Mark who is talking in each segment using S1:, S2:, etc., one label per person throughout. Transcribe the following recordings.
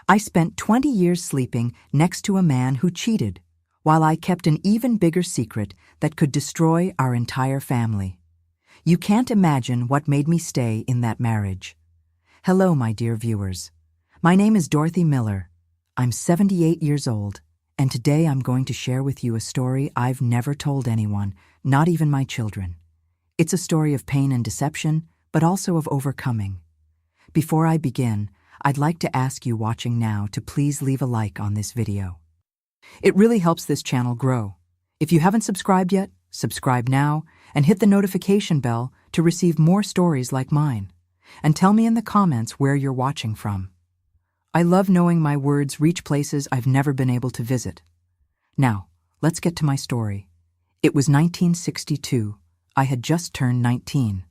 S1: I spent 20 years sleeping next to a man who cheated, while I kept an even bigger secret that could destroy our entire family. You can't imagine what made me stay in that marriage. Hello, my dear viewers. My name is Dorothy Miller. I'm 78 years old, and today I'm going to share with you a story I've never told anyone, not even my children. It's a story of pain and deception, but also of overcoming. Before I begin, I'd like to ask you watching now to please leave a like on this video. It really helps this channel grow. If you haven't subscribed yet, subscribe now and hit the notification bell to receive more stories like mine. And tell me in the comments where you're watching from. I love knowing my words reach places I've never been able to visit. Now, let's get to my story. It was 1962. I had just turned 19.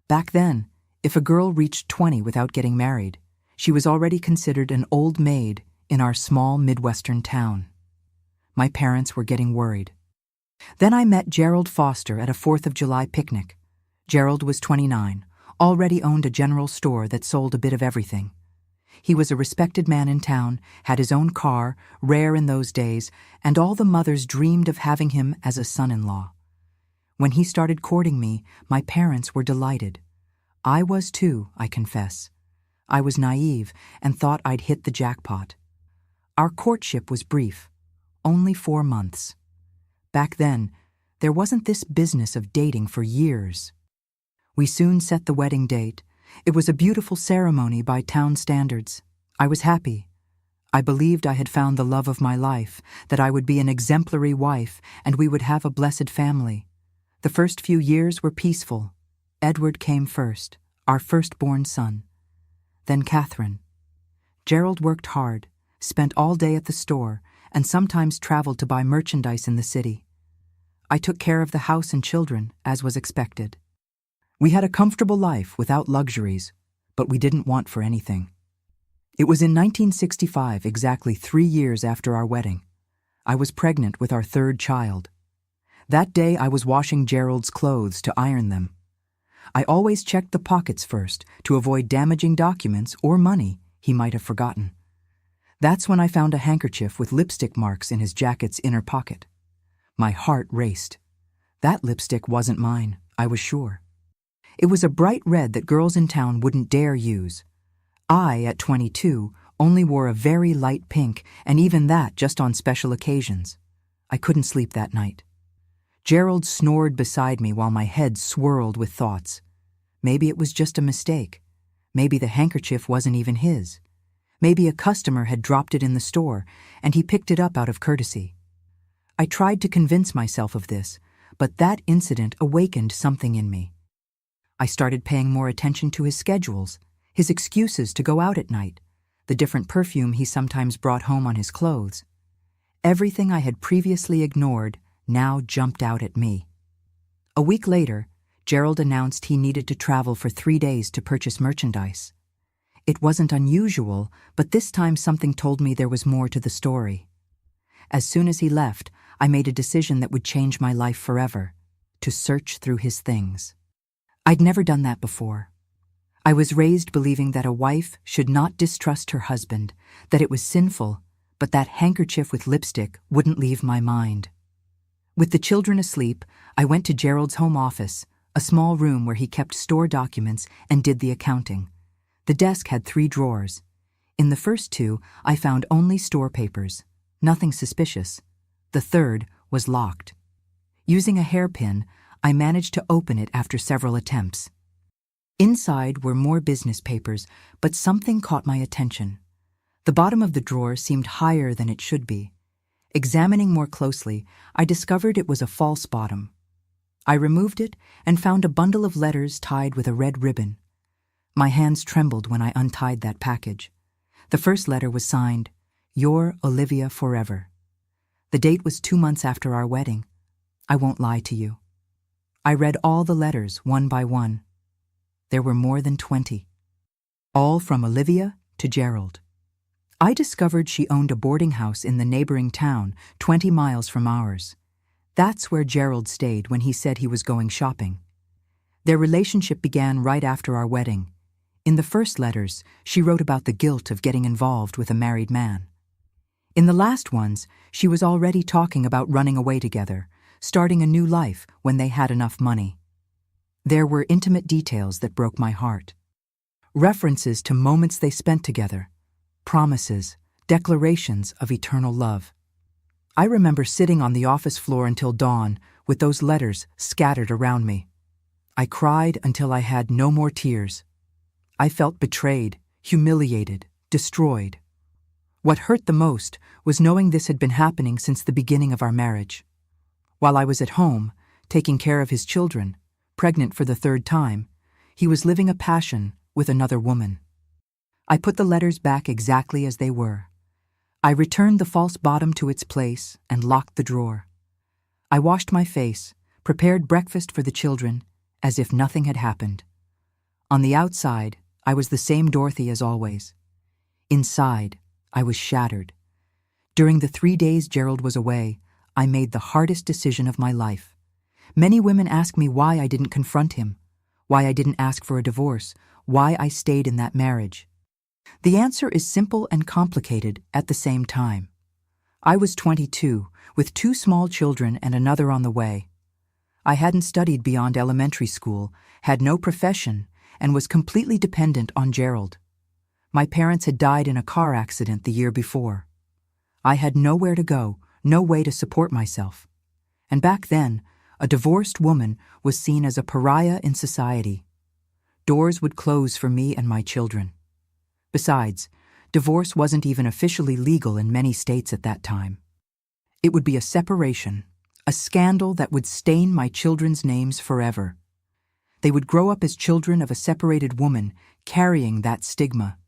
S1: Back then, if a girl reached 20 without getting married, she was already considered an old maid in our small Midwestern town. My parents were getting worried. Then I met Gerald Foster at a 4th of July picnic. Gerald was 29, already owned a general store that sold a bit of everything. He was a respected man in town, had his own car, rare in those days, and all the mothers dreamed of having him as a son-in-law. When he started courting me, my parents were delighted. I was too, I confess. I was naive and thought I'd hit the jackpot. Our courtship was brief, only 4 months. Back then, there wasn't this business of dating for years. We soon set the wedding date. It was a beautiful ceremony by town standards. I was happy. I believed I had found the love of my life, that I would be an exemplary wife, and we would have a blessed family. The first few years were peaceful. Edward came first, our firstborn son. Then Catherine. Gerald worked hard, spent all day at the store, and sometimes traveled to buy merchandise in the city. I took care of the house and children, as was expected. We had a comfortable life without luxuries, but we didn't want for anything. It was in 1965, exactly 3 years after our wedding. I was pregnant with our 3rd child. That day I was washing Gerald's clothes to iron them. I always checked the pockets first to avoid damaging documents or money he might have forgotten. That's when I found a handkerchief with lipstick marks in his jacket's inner pocket. My heart raced. That lipstick wasn't mine, I was sure. It was a bright red that girls in town wouldn't dare use. I, at 22, only wore a very light pink, and even that just on special occasions. I couldn't sleep that night. Gerald snored beside me while my head swirled with thoughts. Maybe it was just a mistake. Maybe the handkerchief wasn't even his. Maybe a customer had dropped it in the store, and he picked it up out of courtesy. I tried to convince myself of this, but that incident awakened something in me. I started paying more attention to his schedules, his excuses to go out at night, the different perfume he sometimes brought home on his clothes. Everything I had previously ignored now jumped out at me. A week later, Gerald announced he needed to travel for 3 days to purchase merchandise. It wasn't unusual, but this time something told me there was more to the story. As soon as he left, I made a decision that would change my life forever: to search through his things. I'd never done that before. I was raised believing that a wife should not distrust her husband, that it was sinful, but that handkerchief with lipstick wouldn't leave my mind. With the children asleep, I went to Gerald's home office, a small room where he kept store documents and did the accounting. The desk had 3 drawers. In the first 2, I found only store papers, nothing suspicious. The 3rd was locked. Using a hairpin, I managed to open it after several attempts. Inside were more business papers, but something caught my attention. The bottom of the drawer seemed higher than it should be. Examining more closely, I discovered it was a false bottom. I removed it and found a bundle of letters tied with a red ribbon. My hands trembled when I untied that package. The first letter was signed, "Your Olivia Forever." The date was 2 months after our wedding. I won't lie to you. I read all the letters one by one. There were more than 20. All from Olivia to Gerald. I discovered she owned a boarding house in the neighboring town, 20 miles from ours. That's where Gerald stayed when he said he was going shopping. Their relationship began right after our wedding. In the first letters, she wrote about the guilt of getting involved with a married man. In the last ones, she was already talking about running away together, starting a new life when they had enough money. There were intimate details that broke my heart. References to moments they spent together, promises, declarations of eternal love. I remember sitting on the office floor until dawn with those letters scattered around me. I cried until I had no more tears. I felt betrayed, humiliated, destroyed. What hurt the most was knowing this had been happening since the beginning of our marriage. While I was at home, taking care of his children, pregnant for the third time, he was living a passion with another woman. I put the letters back exactly as they were. I returned the false bottom to its place and locked the drawer. I washed my face, prepared breakfast for the children, as if nothing had happened. On the outside, I was the same Dorothy as always. Inside, I was shattered. During the 3 days Gerald was away, I made the hardest decision of my life. Many women ask me why I didn't confront him, why I didn't ask for a divorce, why I stayed in that marriage. The answer is simple and complicated at the same time. I was 22, with 2 small children and another on the way. I hadn't studied beyond elementary school, had no profession, and was completely dependent on Gerald. My parents had died in a car accident the year before. I had nowhere to go, no way to support myself. And back then, a divorced woman was seen as a pariah in society. Doors would close for me and my children. Besides, divorce wasn't even officially legal in many states at that time. It would be a separation, a scandal that would stain my children's names forever. They would grow up as children of a separated woman, carrying that stigma.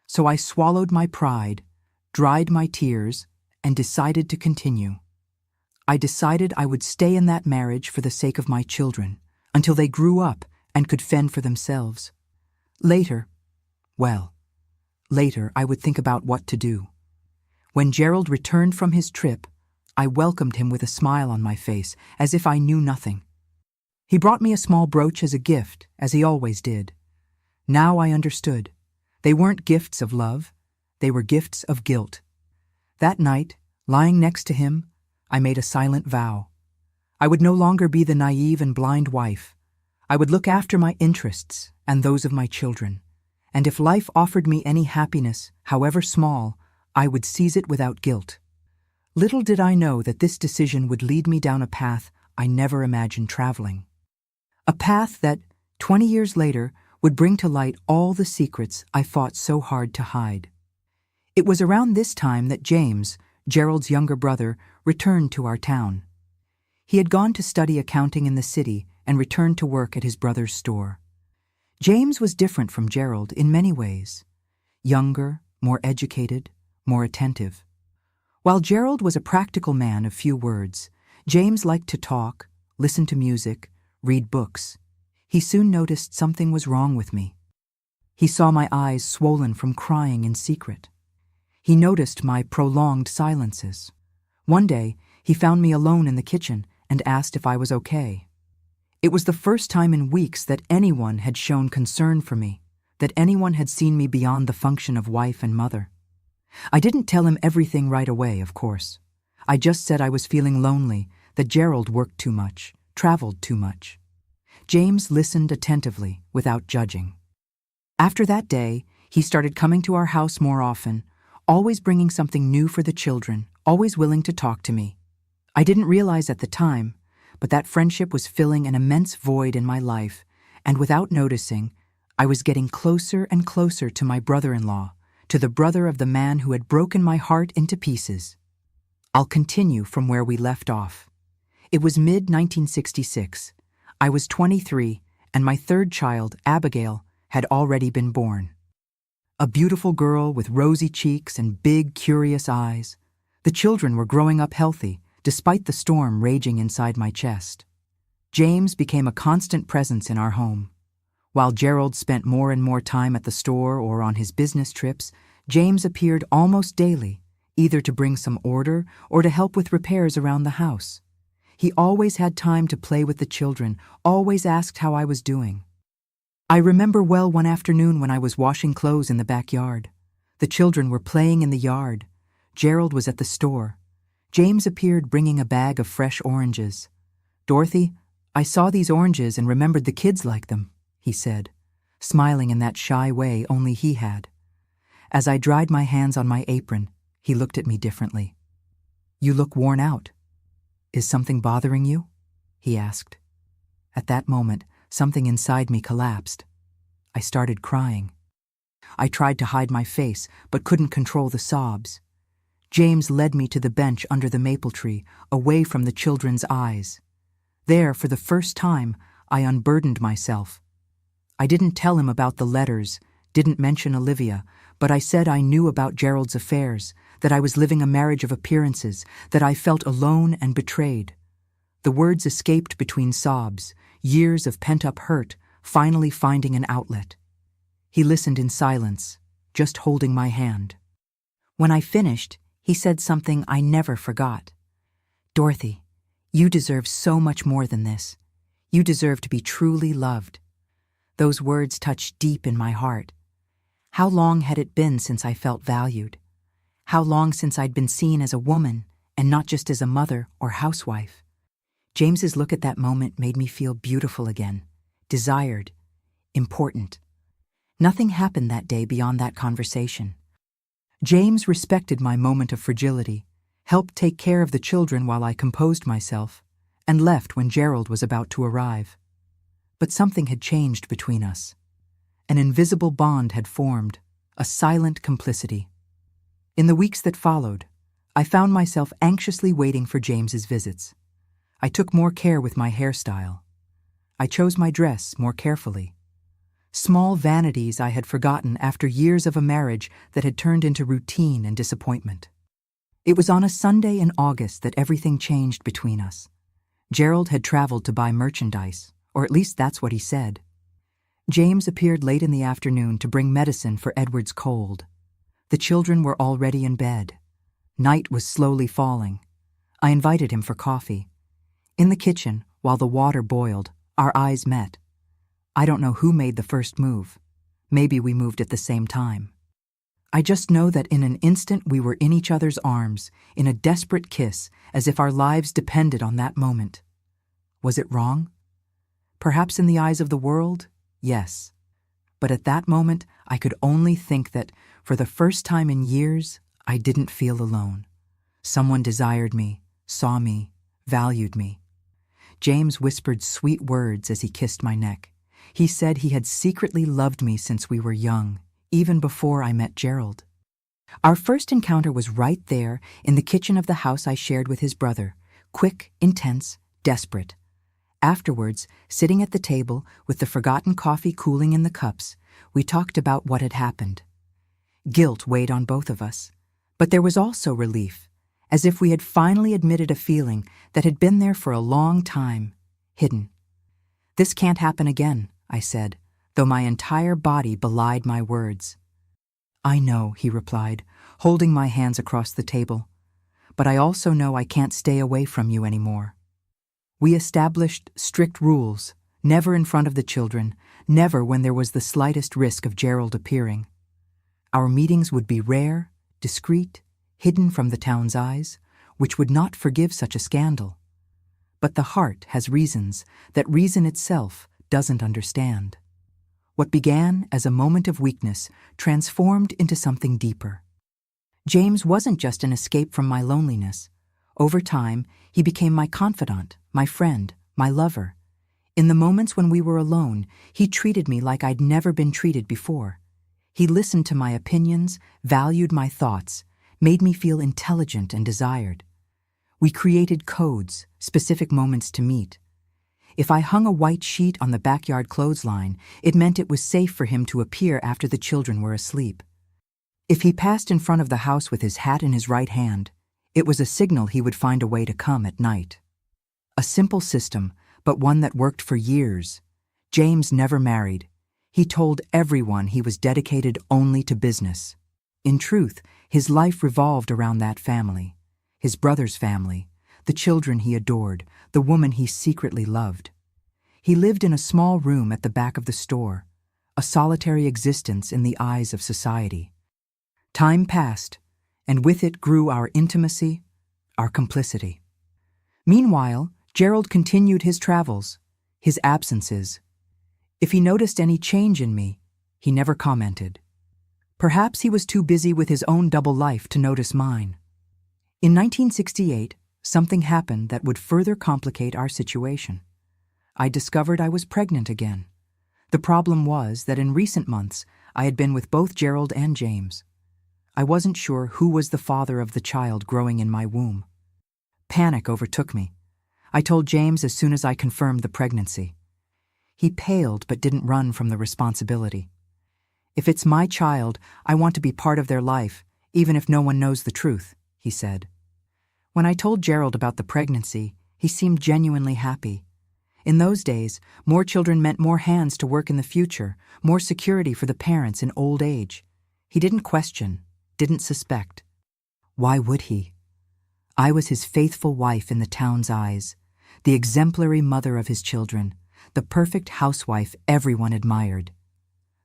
S1: So I swallowed my pride, dried my tears, and decided to continue. I decided I would stay in that marriage for the sake of my children, until they grew up and could fend for themselves. Later I would think about what to do. When Gerald returned from his trip, I welcomed him with a smile on my face, as if I knew nothing. He brought me a small brooch as a gift, as he always did. Now I understood. They weren't gifts of love, they were gifts of guilt. That night, lying next to him, I made a silent vow. I would no longer be the naive and blind wife. I would look after my interests and those of my children. And if life offered me any happiness, however small, I would seize it without guilt. Little did I know that this decision would lead me down a path I never imagined traveling. A path that, 20 years later, would bring to light all the secrets I fought so hard to hide. It was around this time that James, Gerald's younger brother, returned to our town. He had gone to study accounting in the city and returned to work at his brother's store. James was different from Gerald in many ways. Younger, more educated, more attentive. While Gerald was a practical man of few words, James liked to talk, listen to music, read books. He soon noticed something was wrong with me. He saw my eyes swollen from crying in secret. He noticed my prolonged silences. One day, he found me alone in the kitchen and asked if I was okay. It was the first time in weeks that anyone had shown concern for me, that anyone had seen me beyond the function of wife and mother. I didn't tell him everything right away, of course. I just said I was feeling lonely, that Gerald worked too much, traveled too much. James listened attentively, without judging. After that day, he started coming to our house more often, always bringing something new for the children, always willing to talk to me. I didn't realize at the time, but that friendship was filling an immense void in my life, and without noticing, I was getting closer and closer to my brother-in-law, to the brother of the man who had broken my heart into pieces. I'll continue from where we left off. It was mid-1966. I was 23, and my third child, Abigail, had already been born. A beautiful girl with rosy cheeks and big, curious eyes. The children were growing up healthy, despite the storm raging inside my chest. James became a constant presence in our home. While Gerald spent more and more time at the store or on his business trips, James appeared almost daily, either to bring some order or to help with repairs around the house. He always had time to play with the children, always asked how I was doing. I remember well one afternoon when I was washing clothes in the backyard. The children were playing in the yard. Gerald was at the store. James appeared bringing a bag of fresh oranges. "Dorothy, I saw these oranges and remembered the kids like them," he said, smiling in that shy way only he had. As I dried my hands on my apron, he looked at me differently. "You look worn out. Is something bothering you?" he asked. At that moment, something inside me collapsed. I started crying. I tried to hide my face, but couldn't control the sobs. James led me to the bench under the maple tree, away from the children's eyes. There, for the first time, I unburdened myself. I didn't tell him about the letters, didn't mention Olivia, but I said I knew about Gerald's affairs, that I was living a marriage of appearances, that I felt alone and betrayed. The words escaped between sobs, years of pent-up hurt, finally finding an outlet. He listened in silence, just holding my hand. When I finished, he said something I never forgot. "Dorothy, you deserve so much more than this. You deserve to be truly loved." Those words touched deep in my heart. How long had it been since I felt valued? How long since I'd been seen as a woman and not just as a mother or housewife? James's look at that moment made me feel beautiful again, desired, important. Nothing happened that day beyond that conversation. James respected my moment of fragility, helped take care of the children while I composed myself, and left when Gerald was about to arrive. But something had changed between us. An invisible bond had formed, a silent complicity. In the weeks that followed, I found myself anxiously waiting for James's visits. I took more care with my hairstyle. I chose my dress more carefully. Small vanities I had forgotten after years of a marriage that had turned into routine and disappointment. It was on a Sunday in August that everything changed between us. Gerald had traveled to buy merchandise, or at least that's what he said. James appeared late in the afternoon to bring medicine for Edward's cold. The children were already in bed. Night was slowly falling. I invited him for coffee. In the kitchen, while the water boiled, our eyes met. I don't know who made the first move. Maybe we moved at the same time. I just know that in an instant we were in each other's arms, in a desperate kiss, as if our lives depended on that moment. Was it wrong? Perhaps in the eyes of the world, yes. But at that moment, I could only think that, for the first time in years, I didn't feel alone. Someone desired me, saw me, valued me. James whispered sweet words as he kissed my neck. He said he had secretly loved me since we were young, even before I met Gerald. Our first encounter was right there in the kitchen of the house I shared with his brother, quick, intense, desperate. Afterwards, sitting at the table with the forgotten coffee cooling in the cups, we talked about what had happened. Guilt weighed on both of us, but there was also relief, as if we had finally admitted a feeling that had been there for a long time, hidden. "This can't happen again," I said, though my entire body belied my words. "I know," he replied, holding my hands across the table, "but I also know I can't stay away from you anymore." We established strict rules, never in front of the children, never when there was the slightest risk of Gerald appearing. Our meetings would be rare, discreet, hidden from the town's eyes, which would not forgive such a scandal. But the heart has reasons that reason itself doesn't understand. What began as a moment of weakness transformed into something deeper. James wasn't just an escape from my loneliness. Over time, he became my confidant, my friend, my lover. In the moments when we were alone, he treated me like I'd never been treated before. He listened to my opinions, valued my thoughts, made me feel intelligent and desired. We created codes, specific moments to meet. If I hung a white sheet on the backyard clothesline, it meant it was safe for him to appear after the children were asleep. If he passed in front of the house with his hat in his right hand, it was a signal he would find a way to come at night. A simple system, but one that worked for years. James never married. He told everyone he was dedicated only to business. In truth, his life revolved around that family, his brother's family, the children he adored, the woman he secretly loved. He lived in a small room at the back of the store, a solitary existence in the eyes of society. Time passed, and with it grew our intimacy, our complicity. Meanwhile, Gerald continued his travels, his absences. If he noticed any change in me, he never commented. Perhaps he was too busy with his own double life to notice mine. In 1968, something happened that would further complicate our situation. I discovered I was pregnant again. The problem was that in recent months, I had been with both Gerald and James. I wasn't sure who was the father of the child growing in my womb. Panic overtook me. I told James as soon as I confirmed the pregnancy. He paled but didn't run from the responsibility. "If it's my child, I want to be part of their life, even if no one knows the truth," he said. When I told Gerald about the pregnancy, he seemed genuinely happy. In those days, more children meant more hands to work in the future, more security for the parents in old age. He didn't question, didn't suspect. Why would he? I was his faithful wife in the town's eyes, the exemplary mother of his children, the perfect housewife everyone admired.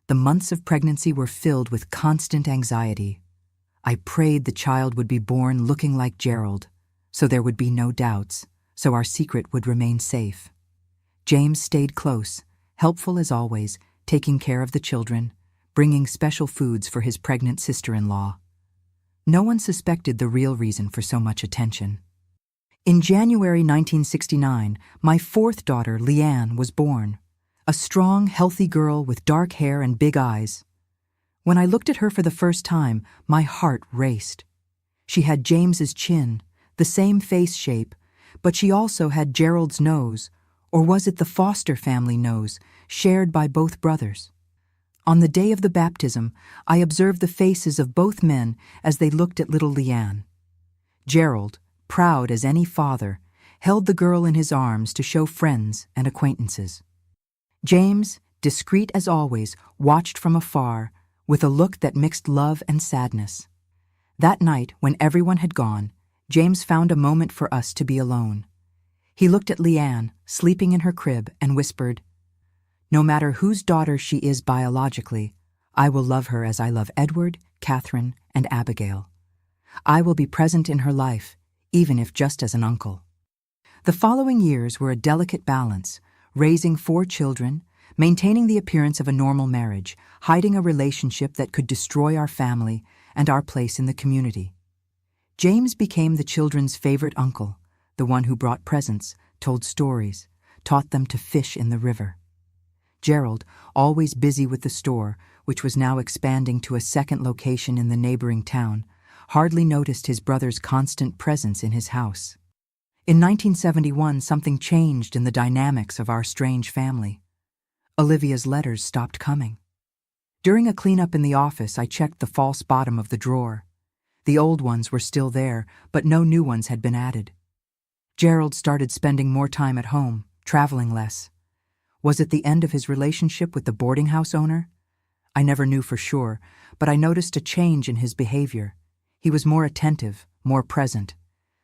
S1: The months of pregnancy were filled with constant anxiety. I prayed the child would be born looking like Gerald, so there would be no doubts, so our secret would remain safe. James stayed close, helpful as always, taking care of the children, bringing special foods for his pregnant sister-in-law. No one suspected the real reason for so much attention. In January 1969, my fourth daughter, Leanne, was born. A strong, healthy girl with dark hair and big eyes. When I looked at her for the first time, my heart raced. She had James's chin, the same face shape, but she also had Gerald's nose, or was it the Foster family nose, shared by both brothers? On the day of the baptism, I observed the faces of both men as they looked at little Leanne. Gerald, proud as any father, held the girl in his arms to show friends and acquaintances. James, discreet as always, watched from afar, with a look that mixed love and sadness. That night, when everyone had gone, James found a moment for us to be alone. He looked at Leanne, sleeping in her crib, and whispered, "No matter whose daughter she is biologically, I will love her as I love Edward, Catherine, and Abigail. I will be present in her life, even if just as an uncle." The following years were a delicate balance, raising 4 children, maintaining the appearance of a normal marriage, hiding a relationship that could destroy our family and our place in the community. James became the children's favorite uncle, the one who brought presents, told stories, taught them to fish in the river. Gerald, always busy with the store, which was now expanding to a second location in the neighboring town, hardly noticed his brother's constant presence in his house. In 1971, something changed in the dynamics of our strange family. Olivia's letters stopped coming. During a cleanup in the office, I checked the false bottom of the drawer. The old ones were still there, but no new ones had been added. Gerald started spending more time at home, traveling less. Was it the end of his relationship with the boarding house owner? I never knew for sure, but I noticed a change in his behavior. He was more attentive, more present.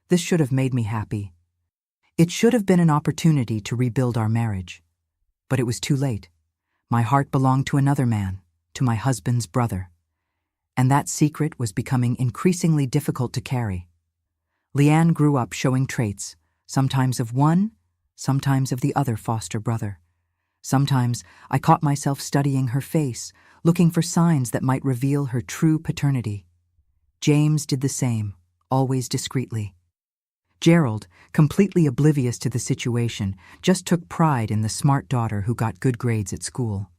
S1: This should have made me happy. It should have been an opportunity to rebuild our marriage. But it was too late. My heart belonged to another man, to my husband's brother. And that secret was becoming increasingly difficult to carry. Leanne grew up showing traits, sometimes of one, sometimes of the other foster brother. Sometimes I caught myself studying her face, looking for signs that might reveal her true paternity. James did the same, always discreetly. Gerald, completely oblivious to the situation, just took pride in the smart daughter who got good grades at school.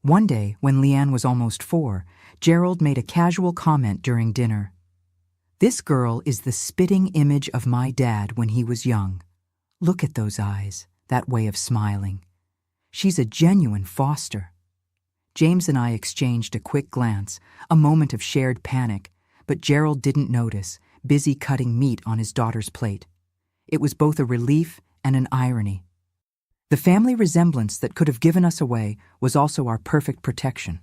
S1: One day, when Leanne was almost 4, Gerald made a casual comment during dinner. "This girl is the spitting image of my dad when he was young. Look at those eyes, that way of smiling. She's a genuine foster." James and I exchanged a quick glance, a moment of shared panic, but Gerald didn't notice, busy cutting meat on his daughter's plate. It was both a relief and an irony. The family resemblance that could have given us away was also our perfect protection.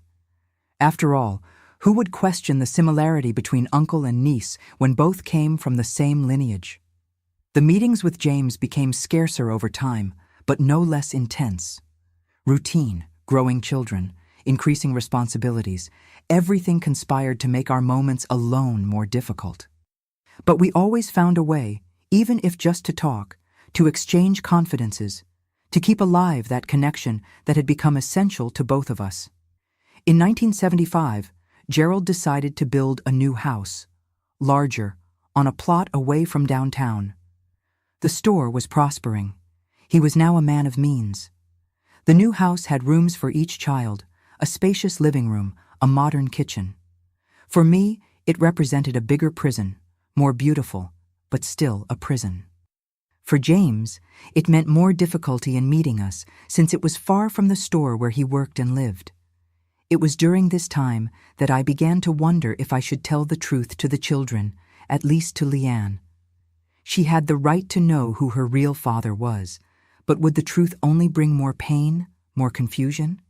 S1: After all, who would question the similarity between uncle and niece when both came from the same lineage? The meetings with James became scarcer over time, but no less intense. Routine, growing children, increasing responsibilities. Everything conspired to make our moments alone more difficult. But we always found a way, even if just to talk, to exchange confidences, to keep alive that connection that had become essential to both of us. In 1975, Gerald decided to build a new house, larger, on a plot away from downtown. The store was prospering. He was now a man of means. The new house had rooms for each child, a spacious living room, a modern kitchen. For me, it represented a bigger prison, more beautiful, but still a prison. For James, it meant more difficulty in meeting us, since it was far from the store where he worked and lived. It was during this time that I began to wonder if I should tell the truth to the children, at least to Leanne. She had the right to know who her real father was, but would the truth only bring more pain, more confusion?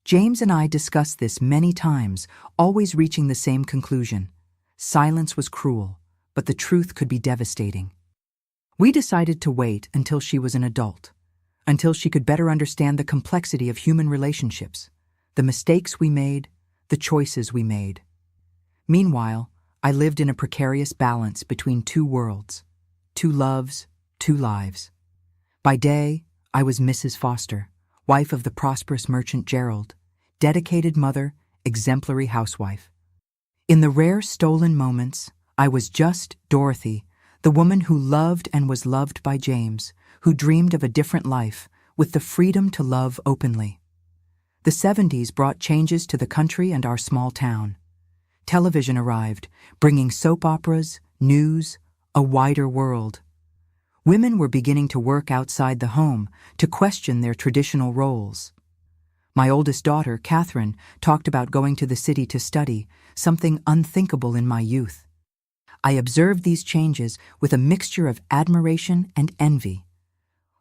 S1: James and I discussed this many times, always reaching the same conclusion. Silence was cruel, but the truth could be devastating. We decided to wait until she was an adult, until she could better understand the complexity of human relationships, the mistakes we made, the choices we made. Meanwhile, I lived in a precarious balance between two worlds, two loves, two lives. By day, I was Mrs. Foster, wife of the prosperous merchant Gerald, dedicated mother, exemplary housewife. In the rare stolen moments, I was just Dorothy, the woman who loved and was loved by James, who dreamed of a different life, with the freedom to love openly. The 70s brought changes to the country and our small town. Television arrived, bringing soap operas, news, a wider world. Women were beginning to work outside the home, to question their traditional roles. My oldest daughter, Catherine, talked about going to the city to study, something unthinkable in my youth. I observed these changes with a mixture of admiration and envy.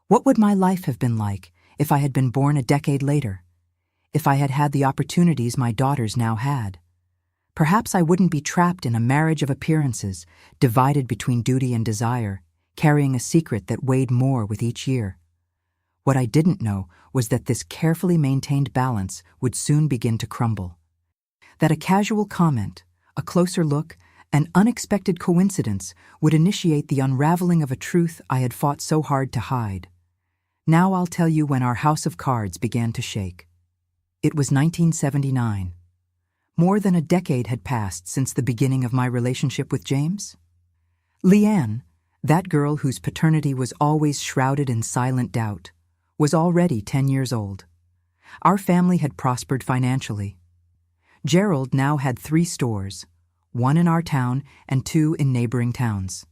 S1: What would my life have been like if I had been born a decade later? If I had had the opportunities my daughters now had? Perhaps I wouldn't be trapped in a marriage of appearances, divided between duty and desire, carrying a secret that weighed more with each year. What I didn't know was that this carefully maintained balance would soon begin to crumble. That a casual comment, a closer look, an unexpected coincidence would initiate the unraveling of a truth I had fought so hard to hide. Now I'll tell you when our house of cards began to shake. It was 1979. More than a decade had passed since the beginning of my relationship with James. Leanne, that girl whose paternity was always shrouded in silent doubt, was already 10 years old. Our family had prospered financially. Gerald now had 3 stores, 1 in our town and 2 in neighboring towns.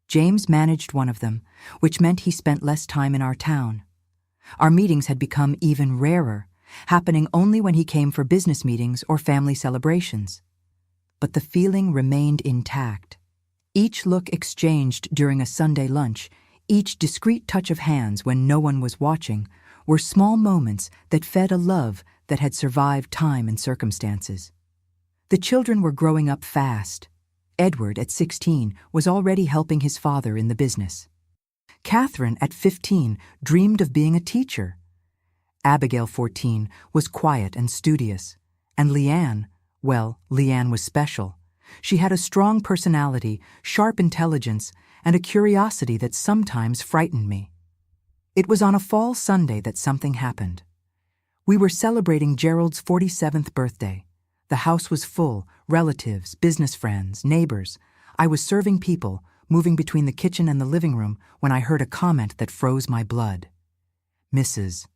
S1: James managed one of them, which meant he spent less time in our town. Our meetings had become even rarer, happening only when he came for business meetings or family celebrations. But the feeling remained intact. Each look exchanged during a Sunday lunch, each discreet touch of hands when no one was watching, were small moments that fed a love that had survived time and circumstances. The children were growing up fast. Edward, at 16, was already helping his father in the business. Catherine, at 15, dreamed of being a teacher. Abigail, 14, was quiet and studious. And Leanne was special. She had a strong personality, sharp intelligence, and a curiosity that sometimes frightened me. It was on a fall Sunday that something happened. We were celebrating Gerald's 47th birthday. The house was full, relatives, business friends, neighbors. I was serving people, moving between the kitchen and the living room, when I heard a comment that froze my blood. Mrs.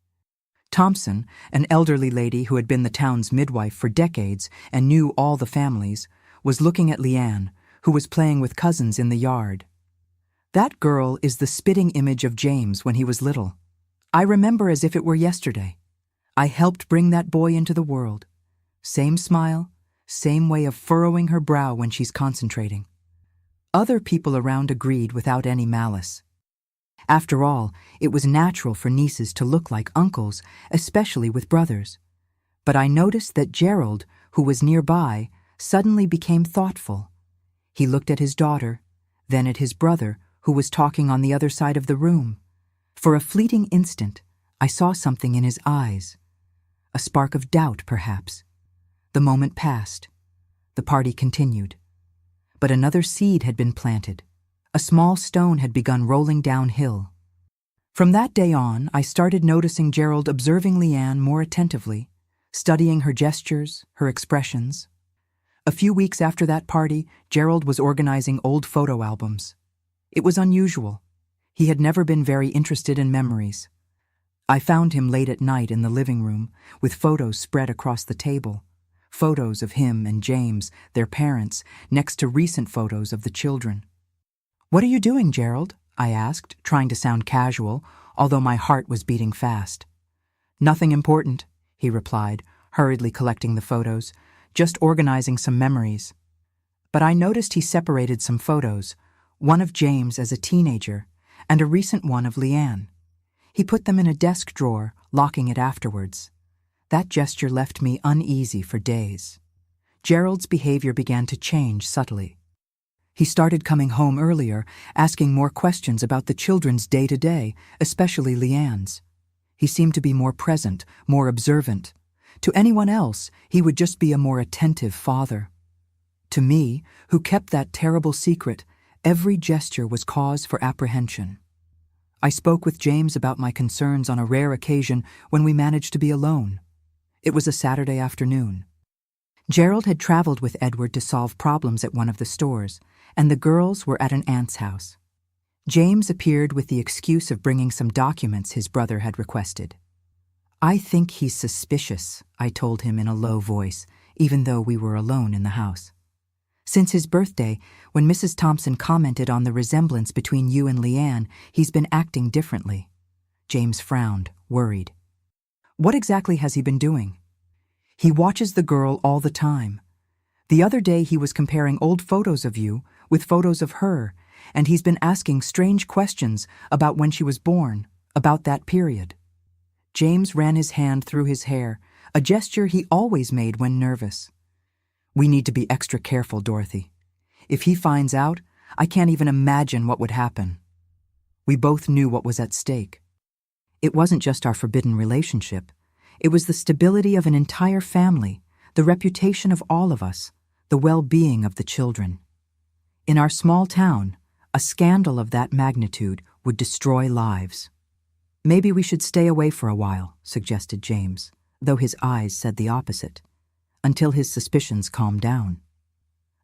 S1: Thompson, an elderly lady who had been the town's midwife for decades and knew all the families, was looking at Leanne, who was playing with cousins in the yard. That girl is the spitting image of James when he was little. I remember as if it were yesterday. I helped bring that boy into the world. Same smile, same way of furrowing her brow when she's concentrating. Other people around agreed without any malice. After all, it was natural for nieces to look like uncles, especially with brothers. But I noticed that Gerald, who was nearby, suddenly became thoughtful. He looked at his daughter, then at his brother, who was talking on the other side of the room. For a fleeting instant, I saw something in his eyes. a spark of doubt, perhaps. The moment passed. The party continued. But another seed had been planted. A small stone had begun rolling downhill. From that day on, I started noticing Gerald observing Leanne more attentively, studying her gestures, her expressions. A few weeks after that party, Gerald was organizing old photo albums. It was unusual. He had never been very interested in memories. I found him late at night in the living room, with photos spread across the table. Photos of him and James, their parents, next to recent photos of the children. "What are you doing, Gerald?" I asked, trying to sound casual, although my heart was beating fast. "Nothing important," he replied, hurriedly collecting the photos, "just organizing some memories." But I noticed he separated some photos, one of James as a teenager, and a recent one of Leanne. He put them in a desk drawer, locking it afterwards. That gesture left me uneasy for days. Gerald's behavior began to change subtly. He started coming home earlier, asking more questions about the children's day-to-day, especially Leanne's. He seemed to be more present, more observant. To anyone else, he would just be a more attentive father. To me, who kept that terrible secret, every gesture was cause for apprehension. I spoke with James about my concerns on a rare occasion when we managed to be alone. It was a Saturday afternoon. Gerald had traveled with Edward to solve problems at one of the stores, and the girls were at an aunt's house. James appeared with the excuse of bringing some documents his brother had requested. "I think he's suspicious," I told him in a low voice, even though we were alone in the house. "Since his birthday, when Mrs. Thompson commented on the resemblance between you and Leanne, he's been acting differently." James frowned, worried. "What exactly has he been doing?" "He watches the girl all the time. The other day he was comparing old photos of you with photos of her, and he's been asking strange questions about when she was born, about that period." James ran his hand through his hair, a gesture he always made when nervous. "We need to be extra careful, Dorothy. If he finds out, I can't even imagine what would happen." We both knew what was at stake. It wasn't just our forbidden relationship. It was the stability of an entire family, the reputation of all of us, the well-being of the children. In our small town, a scandal of that magnitude would destroy lives. "Maybe we should stay away for a while," suggested James, though his eyes said the opposite, until his suspicions calmed down.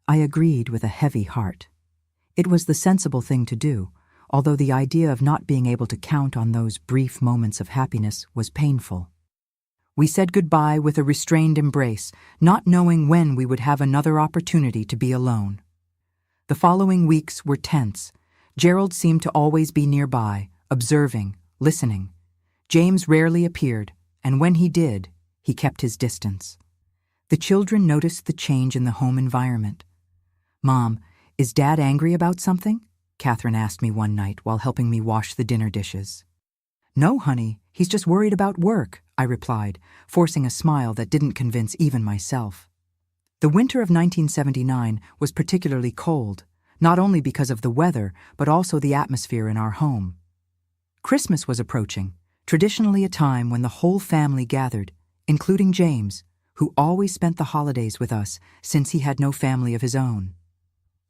S1: I agreed with a heavy heart. It was the sensible thing to do, although the idea of not being able to count on those brief moments of happiness was painful. We said goodbye with a restrained embrace, not knowing when we would have another opportunity to be alone. The following weeks were tense. Gerald seemed to always be nearby, observing, listening. James rarely appeared, and when he did, he kept his distance. The children noticed the change in the home environment. "Mom, is Dad angry about something?" Catherine asked me one night while helping me wash the dinner dishes. "No, honey, he's just worried about work," I replied, forcing a smile that didn't convince even myself. The winter of 1979 was particularly cold, not only because of the weather, but also the atmosphere in our home. Christmas was approaching, traditionally a time when the whole family gathered, including James, who always spent the holidays with us since he had no family of his own.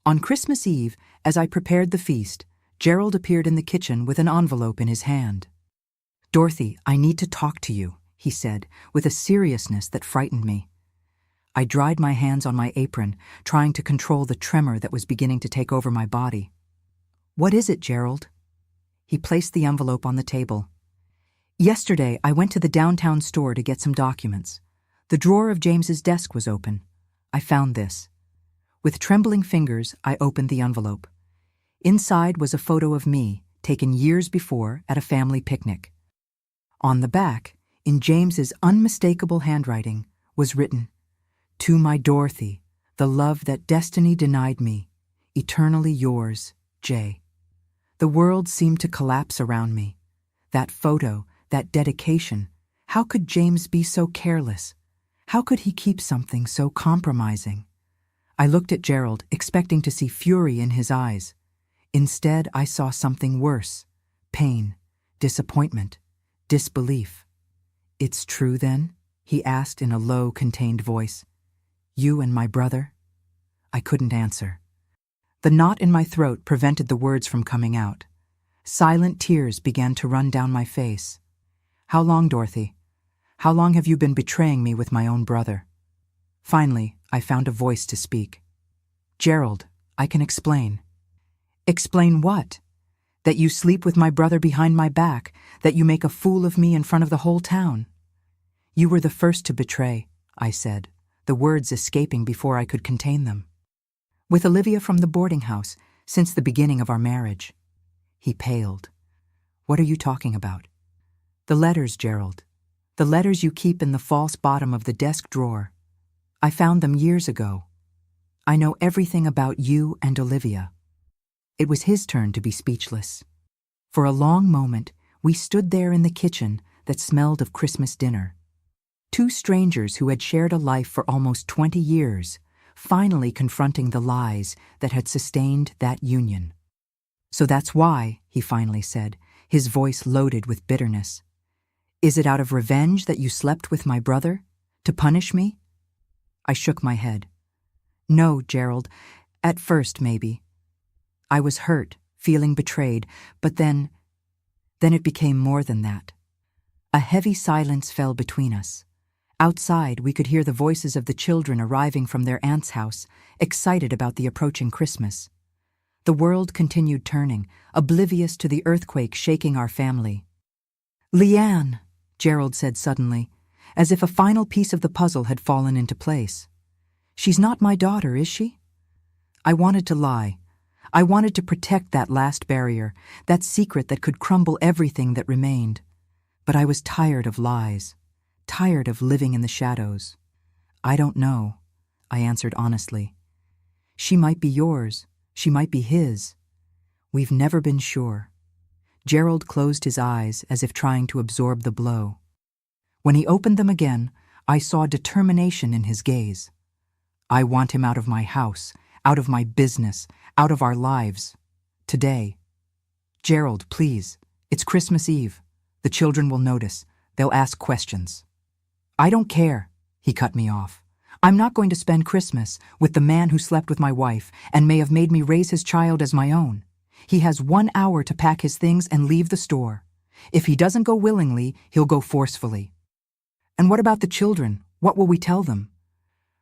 S1: On Christmas Eve, as I prepared the feast, Gerald appeared in the kitchen with an envelope in his hand. "Dorothy, I need to talk to you," he said, with a seriousness that frightened me. I dried my hands on my apron, trying to control the tremor that was beginning to take over my body. "What is it, Gerald?" He placed the envelope on the table. "Yesterday, I went to the downtown store to get some documents. The drawer of James's desk was open. I found this." With trembling fingers, I opened the envelope. Inside was a photo of me, taken years before at a family picnic. On the back, in James's unmistakable handwriting, was written, "To my Dorothy, the love that destiny denied me, eternally yours, J." The world seemed to collapse around me. That photo, that dedication, how could James be so careless? How could he keep something so compromising? I looked at Gerald, expecting to see fury in his eyes. Instead, I saw something worse: pain, disappointment, disbelief. "It's true, then?" he asked in a low, contained voice. You and my brother? I couldn't answer. The knot in my throat prevented the words from coming out. Silent tears began to run down my face. How long, Dorothy? How long have you been betraying me with my own brother? Finally, I found a voice to speak. Gerald, I can explain. Explain what? That you sleep with my brother behind my back, that you make a fool of me in front of the whole town. You were the first to betray, I said, the words escaping before I could contain them. With Olivia from the boarding house, since the beginning of our marriage. He paled. What are you talking about? The letters, Gerald. The letters you keep in the false bottom of the desk drawer. I found them years ago. I know everything about you and Olivia. It was his turn to be speechless. For a long moment, we stood there in the kitchen that smelled of Christmas dinner. Two strangers who had shared a life for almost 20 years, finally confronting the lies that had sustained that union. So that's why, he finally said, his voice loaded with bitterness. Is it out of revenge that you slept with my brother? To punish me? I shook my head. No, Gerald. At first, maybe. I was hurt, feeling betrayed, but then it became more than that. A heavy silence fell between us. Outside, we could hear the voices of the children arriving from their aunt's house, excited about the approaching Christmas. The world continued turning, oblivious to the earthquake shaking our family. Leanne, Gerald said suddenly, as if a final piece of the puzzle had fallen into place. She's not my daughter, is she? I wanted to lie. I wanted to protect that last barrier, that secret that could crumble everything that remained. But I was tired of lies, tired of living in the shadows. I don't know, I answered honestly. She might be yours, she might be his. We've never been sure. Gerald closed his eyes as if trying to absorb the blow. When he opened them again, I saw determination in his gaze. I want him out of my house, out of my business, out of our lives. Today. Gerald, please. It's Christmas Eve. The children will notice. They'll ask questions. I don't care, he cut me off. I'm not going to spend Christmas with the man who slept with my wife and may have made me raise his child as my own. He has 1 hour to pack his things and leave the store. If he doesn't go willingly, he'll go forcefully. And what about the children? What will we tell them?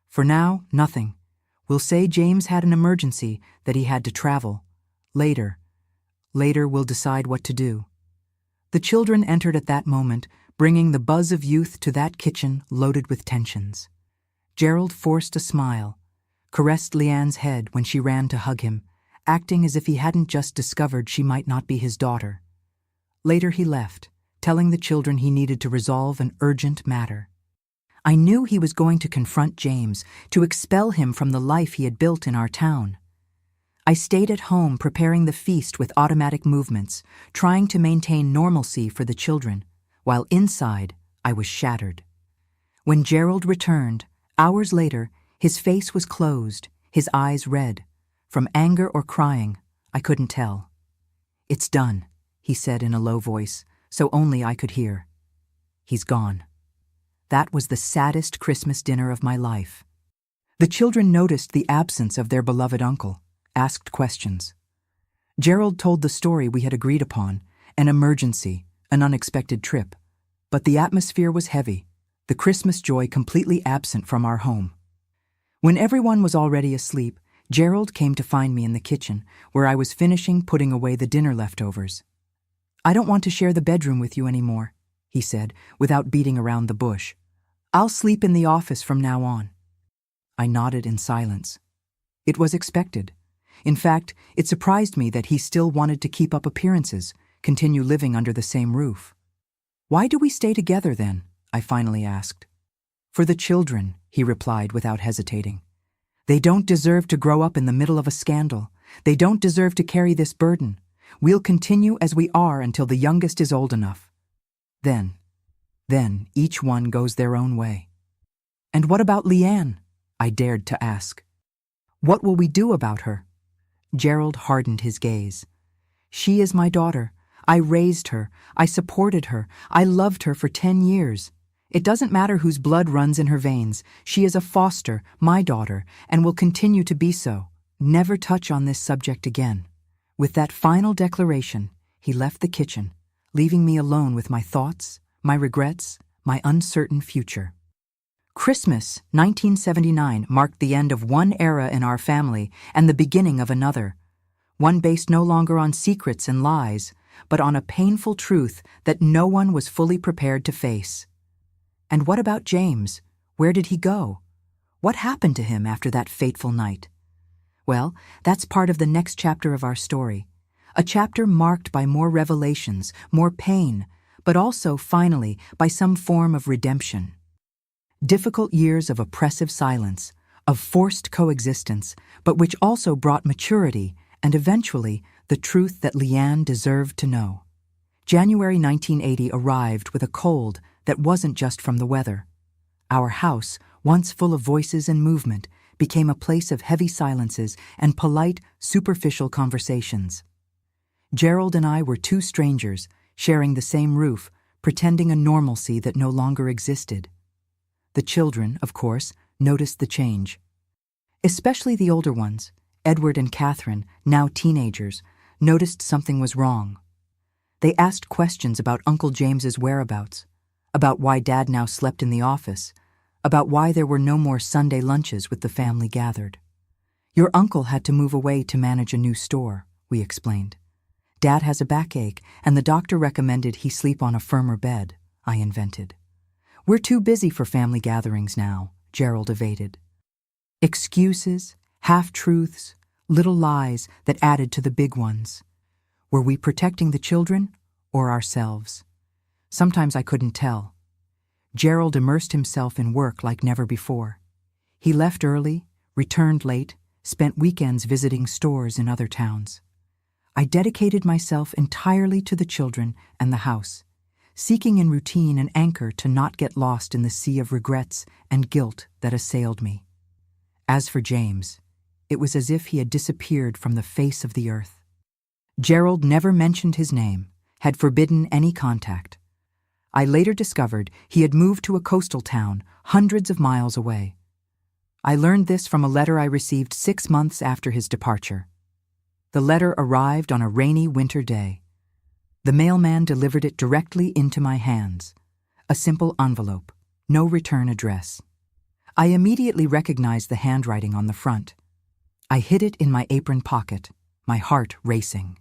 S1: For now, nothing. We'll say James had an emergency, that he had to travel. Later we'll decide what to do. The children entered at that moment, bringing the buzz of youth to that kitchen loaded with tensions. Gerald forced a smile, caressed Leanne's head when she ran to hug him, acting as if he hadn't just discovered she might not be his daughter. Later he left, telling the children he needed to resolve an urgent matter. I knew he was going to confront James, to expel him from the life he had built in our town. I stayed at home preparing the feast with automatic movements, trying to maintain normalcy for the children, while inside I was shattered. When Gerald returned, hours later, his face was closed, his eyes red. From anger or crying, I couldn't tell. It's done, he said in a low voice, so only I could hear. He's gone. That was the saddest Christmas dinner of my life. The children noticed the absence of their beloved uncle, asked questions. Gerald told the story we had agreed upon, an emergency, an unexpected trip. But the atmosphere was heavy, the Christmas joy completely absent from our home. When everyone was already asleep, Gerald came to find me in the kitchen, where I was finishing putting away the dinner leftovers. I don't want to share the bedroom with you anymore, he said, without beating around the bush. I'll sleep in the office from now on. I nodded in silence. It was expected. In fact, it surprised me that he still wanted to keep up appearances, continue living under the same roof. Why do we stay together then? I finally asked. For the children, he replied without hesitating. They don't deserve to grow up in the middle of a scandal. They don't deserve to carry this burden. We'll continue as we are until the youngest is old enough. Then each one goes their own way. And what about Leanne? I dared to ask. What will we do about her? Gerald hardened his gaze. She is my daughter. I raised her. I supported her. I loved her for 10 years. It doesn't matter whose blood runs in her veins. She is a foster, my daughter, and will continue to be so. Never touch on this subject again." With that final declaration, he left the kitchen, leaving me alone with my thoughts, my regrets, my uncertain future. Christmas, 1979, marked the end of one era in our family and the beginning of another, one based no longer on secrets and lies, but on a painful truth that no one was fully prepared to face. And what about James? Where did he go? What happened to him after that fateful night? Well, that's part of the next chapter of our story, a chapter marked by more revelations, more pain, but also, finally, by some form of redemption. Difficult years of oppressive silence, of forced coexistence, but which also brought maturity and eventually the truth that Leanne deserved to know. January 1980 arrived with a cold that wasn't just from the weather. Our house, once full of voices and movement, became a place of heavy silences and polite, superficial conversations. Gerald and I were two strangers, sharing the same roof, pretending a normalcy that no longer existed. The children, of course, noticed the change. Especially the older ones, Edward and Catherine, now teenagers, noticed something was wrong. They asked questions about Uncle James's whereabouts, about why Dad now slept in the office, about why there were no more Sunday lunches with the family gathered. "Your uncle had to move away to manage a new store," we explained. "Dad has a backache, and the doctor recommended he sleep on a firmer bed," I invented. "We're too busy for family gatherings now," Gerald evaded. Excuses, half-truths, little lies that added to the big ones. Were we protecting the children or ourselves? Sometimes I couldn't tell. Gerald immersed himself in work like never before. He left early, returned late, spent weekends visiting stores in other towns. I dedicated myself entirely to the children and the house, seeking in routine an anchor to not get lost in the sea of regrets and guilt that assailed me. As for James, it was as if he had disappeared from the face of the earth. Gerald never mentioned his name, had forbidden any contact. I later discovered he had moved to a coastal town hundreds of miles away. I learned this from a letter I received 6 months after his departure. The letter arrived on a rainy winter day. The mailman delivered it directly into my hands. A simple envelope, no return address. I immediately recognized the handwriting on the front. I hid it in my apron pocket, my heart racing.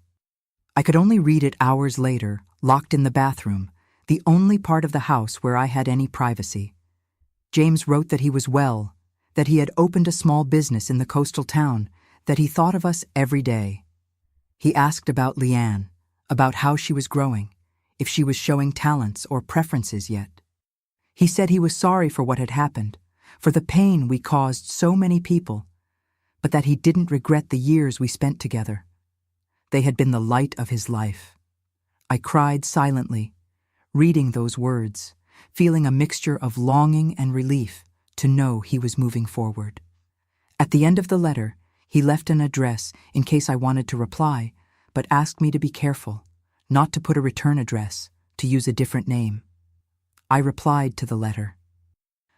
S1: I could only read it hours later, locked in the bathroom, the only part of the house where I had any privacy. James wrote that he was well, that he had opened a small business in the coastal town, that he thought of us every day. He asked about Leanne, about how she was growing, if she was showing talents or preferences yet. He said he was sorry for what had happened, for the pain we caused so many people, but that he didn't regret the years we spent together. They had been the light of his life. I cried silently, reading those words, feeling a mixture of longing and relief to know he was moving forward. At the end of the letter, he left an address in case I wanted to reply, but asked me to be careful, not to put a return address, to use a different name. I replied to the letter.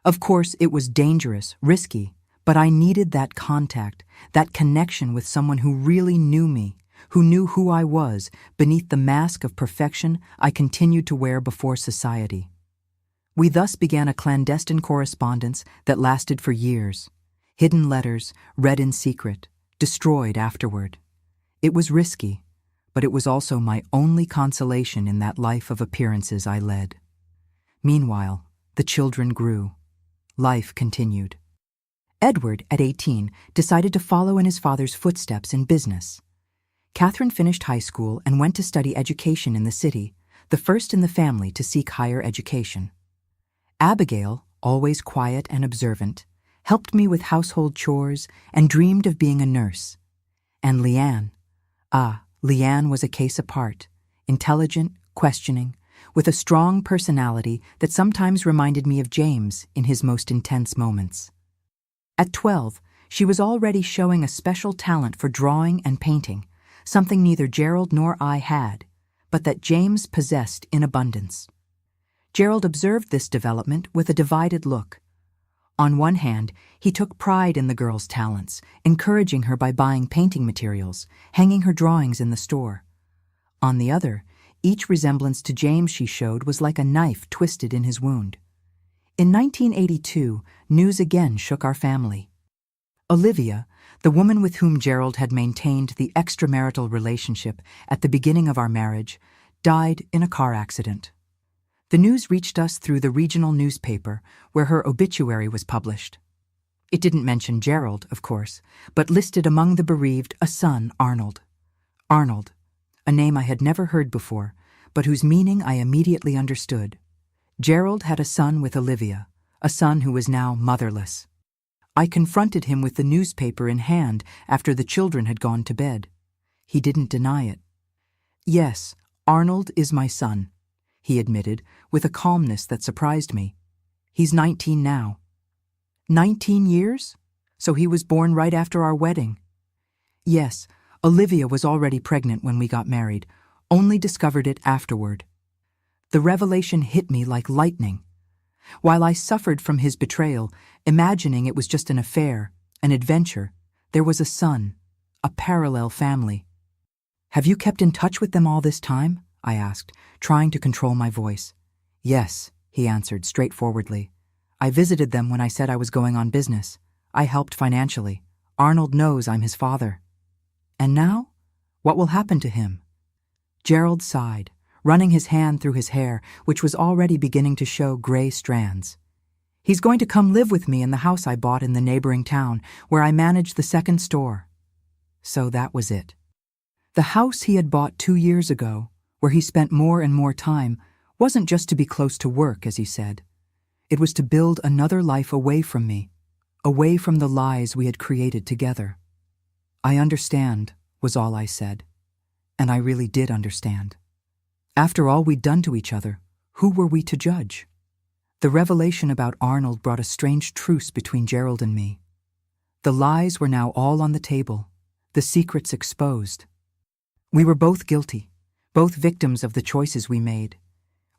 S1: Of course, it was dangerous, risky, but I needed that contact, that connection with someone who really knew me, who knew who I was beneath the mask of perfection I continued to wear before society. We thus began a clandestine correspondence that lasted for years. Hidden letters, read in secret, destroyed afterward. It was risky, but it was also my only consolation in that life of appearances I led. Meanwhile, the children grew. Life continued. Edward, at 18, decided to follow in his father's footsteps in business. Catherine finished high school and went to study education in the city, the first in the family to seek higher education. Abigail, always quiet and observant, helped me with household chores and dreamed of being a nurse. And Leanne, Leanne was a case apart, intelligent, questioning, with a strong personality that sometimes reminded me of James in his most intense moments. At 12, she was already showing a special talent for drawing and painting, something neither Gerald nor I had, but that James possessed in abundance. Gerald observed this development with a divided look. On one hand, he took pride in the girl's talents, encouraging her by buying painting materials, hanging her drawings in the store. On the other, each resemblance to James she showed was like a knife twisted in his wound. In 1982, news again shook our family. Olivia, the woman with whom Gerald had maintained the extramarital relationship at the beginning of our marriage, died in a car accident. The news reached us through the regional newspaper where her obituary was published. It didn't mention Gerald, of course, but listed among the bereaved a son, Arnold. Arnold, a name I had never heard before, but whose meaning I immediately understood. Gerald had a son with Olivia, a son who was now motherless. I confronted him with the newspaper in hand after the children had gone to bed. He didn't deny it. "Yes, Arnold is my son," he admitted, with a calmness that surprised me. "He's 19 now." 19 years? So he was born right after our wedding. Yes, Olivia was already pregnant when we got married, only discovered it afterward. The revelation hit me like lightning. While I suffered from his betrayal, imagining it was just an affair, an adventure, there was a son, a parallel family. "Have you kept in touch with them all this time?" I asked, trying to control my voice. "Yes," he answered straightforwardly. "I visited them when I said I was going on business. I helped financially. Arnold knows I'm his father." "And now? What will happen to him?" Gerald sighed, running his hand through his hair, which was already beginning to show gray strands. "He's going to come live with me in the house I bought in the neighboring town, where I manage the second store." So that was it. The house he had bought 2 years ago, where he spent more and more time, wasn't just to be close to work, as he said. It was to build another life away from me, away from the lies we had created together. "I understand," was all I said. And I really did understand. After all we'd done to each other, who were we to judge? The revelation about Arnold brought a strange truce between Gerald and me. The lies were now all on the table, the secrets exposed. We were both guilty, both victims of the choices we made.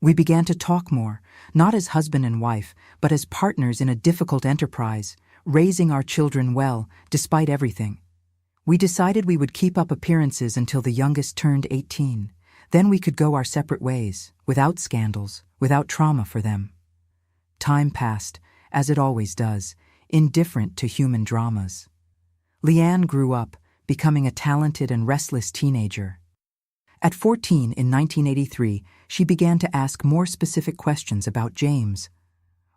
S1: We began to talk more, not as husband and wife, but as partners in a difficult enterprise, raising our children well, despite everything. We decided we would keep up appearances until the youngest turned 18. Then we could go our separate ways, without scandals, without trauma for them. Time passed, as it always does, indifferent to human dramas. Leanne grew up, becoming a talented and restless teenager. At 14 in 1983, she began to ask more specific questions about James.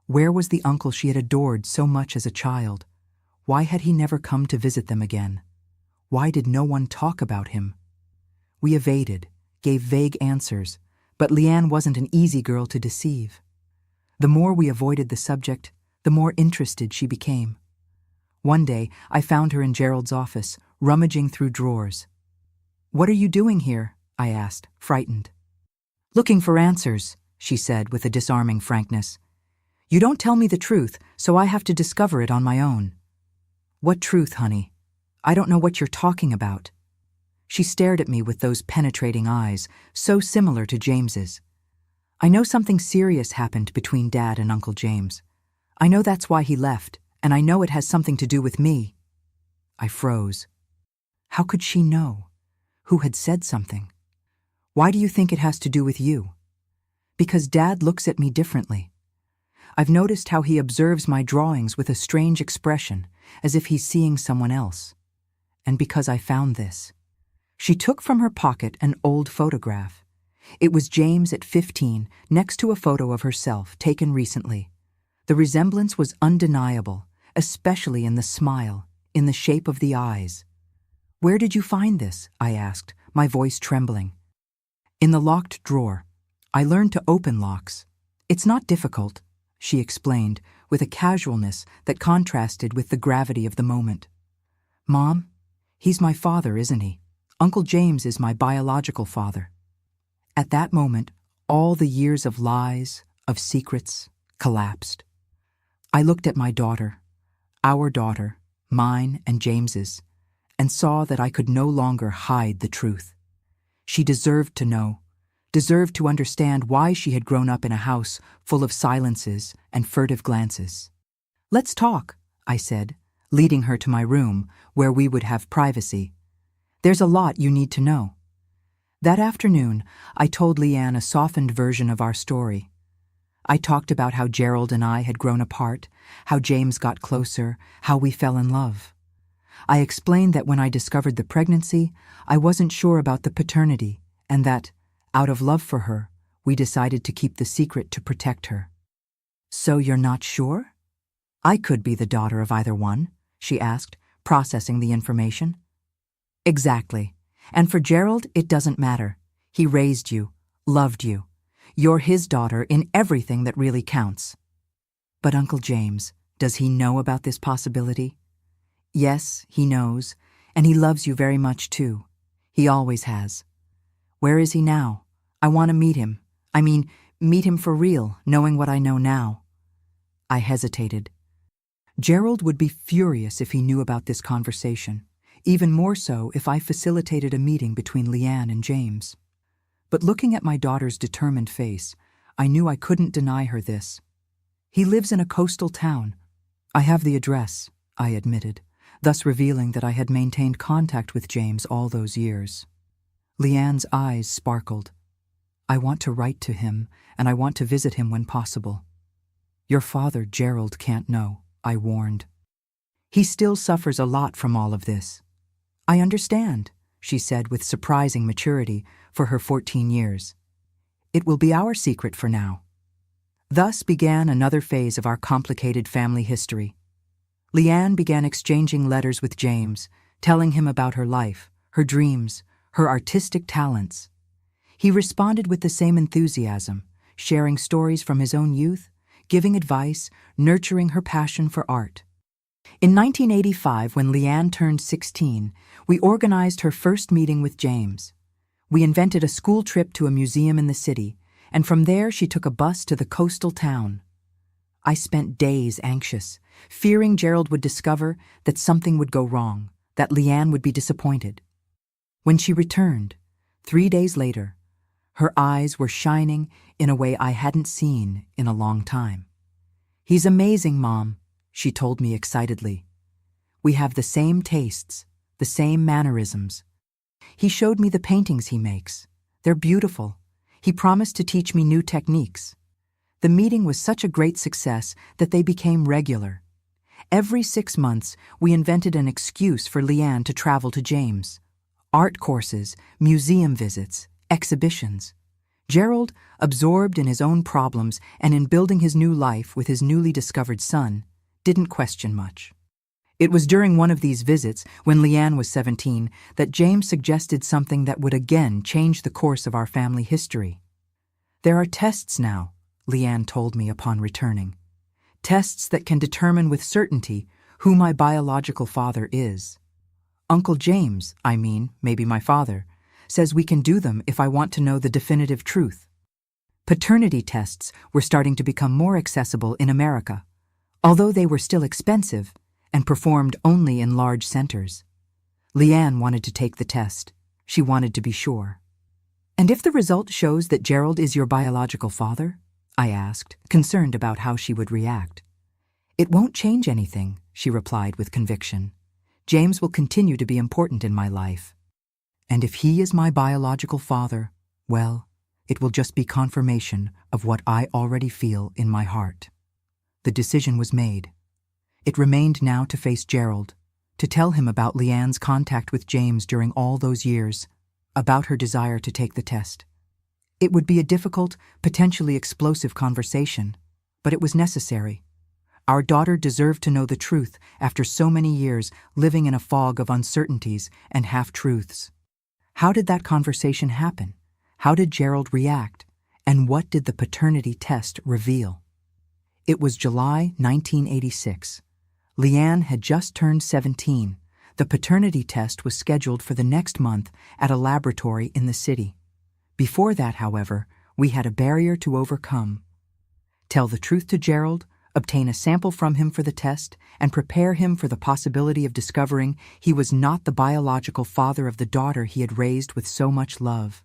S1: Where was the uncle she had adored so much as a child? Why had he never come to visit them again? Why did no one talk about him? We evaded, gave vague answers, but Leanne wasn't an easy girl to deceive. The more we avoided the subject, the more interested she became. One day, I found her in Gerald's office, rummaging through drawers. "What are you doing here?" I asked, frightened. "Looking for answers," she said with a disarming frankness. "You don't tell me the truth, so I have to discover it on my own." "What truth, honey? I don't know what you're talking about." She stared at me with those penetrating eyes, so similar to James's. "I know something serious happened between Dad and Uncle James. I know that's why he left, and I know it has something to do with me." I froze. How could she know? Who had said something? "Why do you think it has to do with you?" "Because Dad looks at me differently. I've noticed how he observes my drawings with a strange expression, as if he's seeing someone else. And because I found this." She took from her pocket an old photograph. It was James at 15, next to a photo of herself taken recently. The resemblance was undeniable, especially in the smile, in the shape of the eyes. "Where did you find this?" I asked, my voice trembling. "In the locked drawer. I learned to open locks. It's not difficult," she explained, with a casualness that contrasted with the gravity of the moment. "Mom, he's my father, isn't he? Uncle James is my biological father." At that moment, all the years of lies, of secrets, collapsed. I looked at my daughter, our daughter, mine and James's, and saw that I could no longer hide the truth. She deserved to know, deserved to understand why she had grown up in a house full of silences and furtive glances. "Let's talk," I said, leading her to my room where we would have privacy. "There's a lot you need to know." That afternoon, I told Leanne a softened version of our story. I talked about how Gerald and I had grown apart, how James got closer, how we fell in love. I explained that when I discovered the pregnancy, I wasn't sure about the paternity, and that, out of love for her, we decided to keep the secret to protect her. "So you're not sure?" "I could be the daughter of either one," she asked, processing the information. "Exactly. And for Gerald, it doesn't matter. He raised you, loved you. You're his daughter in everything that really counts." "But Uncle James, does he know about this possibility?" "Yes, he knows, and he loves you very much too. He always has." "Where is he now? I want to meet him. I mean, meet him for real, knowing what I know now." I hesitated. Gerald would be furious if he knew about this conversation, even more so if I facilitated a meeting between Leanne and James. But looking at my daughter's determined face, I knew I couldn't deny her this. "He lives in a coastal town." "I have the address," I admitted, thus revealing that I had maintained contact with James all those years. Leanne's eyes sparkled. "I want to write to him, and I want to visit him when possible." "Your father, Gerald, can't know," I warned. "He still suffers a lot from all of this." "I understand," she said with surprising maturity for her 14 years. "It will be our secret for now." Thus began another phase of our complicated family history. Leanne began exchanging letters with James, telling him about her life, her dreams, her artistic talents. He responded with the same enthusiasm, sharing stories from his own youth, giving advice, nurturing her passion for art. In 1985, when Leanne turned 16, we organized her first meeting with James. We invented a school trip to a museum in the city, and from there she took a bus to the coastal town. I spent days anxious, fearing Gerald would discover that something would go wrong, that Leanne would be disappointed. When she returned, 3 days later, her eyes were shining in a way I hadn't seen in a long time. "He's amazing, Mom," she told me excitedly. "We have the same tastes, the same mannerisms. He showed me the paintings he makes. They're beautiful. He promised to teach me new techniques." The meeting was such a great success that they became regular. Every 6 months, we invented an excuse for Leanne to travel to James. Art courses, museum visits, exhibitions. Gerald, absorbed in his own problems and in building his new life with his newly discovered son, didn't question much. It was during one of these visits, when Leanne was 17, that James suggested something that would again change the course of our family history. "There are tests now," Leanne told me upon returning. "Tests that can determine with certainty who my biological father is. Uncle James, maybe my father, says we can do them if I want to know the definitive truth." Paternity tests were starting to become more accessible in America, although they were still expensive and performed only in large centers. Leanne wanted to take the test. She wanted to be sure. "And if the result shows that Gerald is your biological father?" I asked, concerned about how she would react. "It won't change anything," she replied with conviction. "James will continue to be important in my life. And if he is my biological father, well, it will just be confirmation of what I already feel in my heart." The decision was made. It remained now to face Gerald, to tell him about Leanne's contact with James during all those years, about her desire to take the test. It would be a difficult, potentially explosive conversation, but it was necessary. Our daughter deserved to know the truth after so many years living in a fog of uncertainties and half-truths. How did that conversation happen? How did Gerald react? And what did the paternity test reveal? It was July 1986. Leanne had just turned 17. The paternity test was scheduled for the next month at a laboratory in the city. Before that, however, we had a barrier to overcome. Tell the truth to Gerald, obtain a sample from him for the test, and prepare him for the possibility of discovering he was not the biological father of the daughter he had raised with so much love.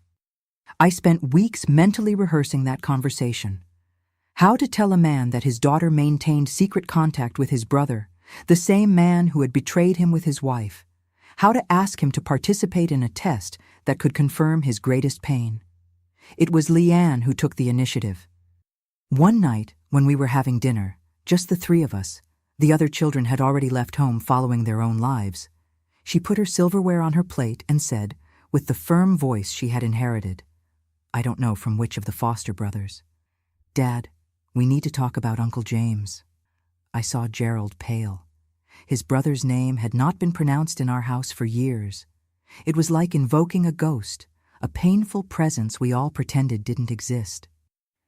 S1: I spent weeks mentally rehearsing that conversation. How to tell a man that his daughter maintained secret contact with his brother, the same man who had betrayed him with his wife. How to ask him to participate in a test that could confirm his greatest pain. It was Leanne who took the initiative. One night, when we were having dinner, just the three of us, the other children had already left home following their own lives, she put her silverware on her plate and said, with the firm voice she had inherited, I don't know from which of the Foster brothers, Dad, we need to talk about Uncle James. I saw Gerald pale. His brother's name had not been pronounced in our house for years. It was like invoking a ghost, a painful presence we all pretended didn't exist.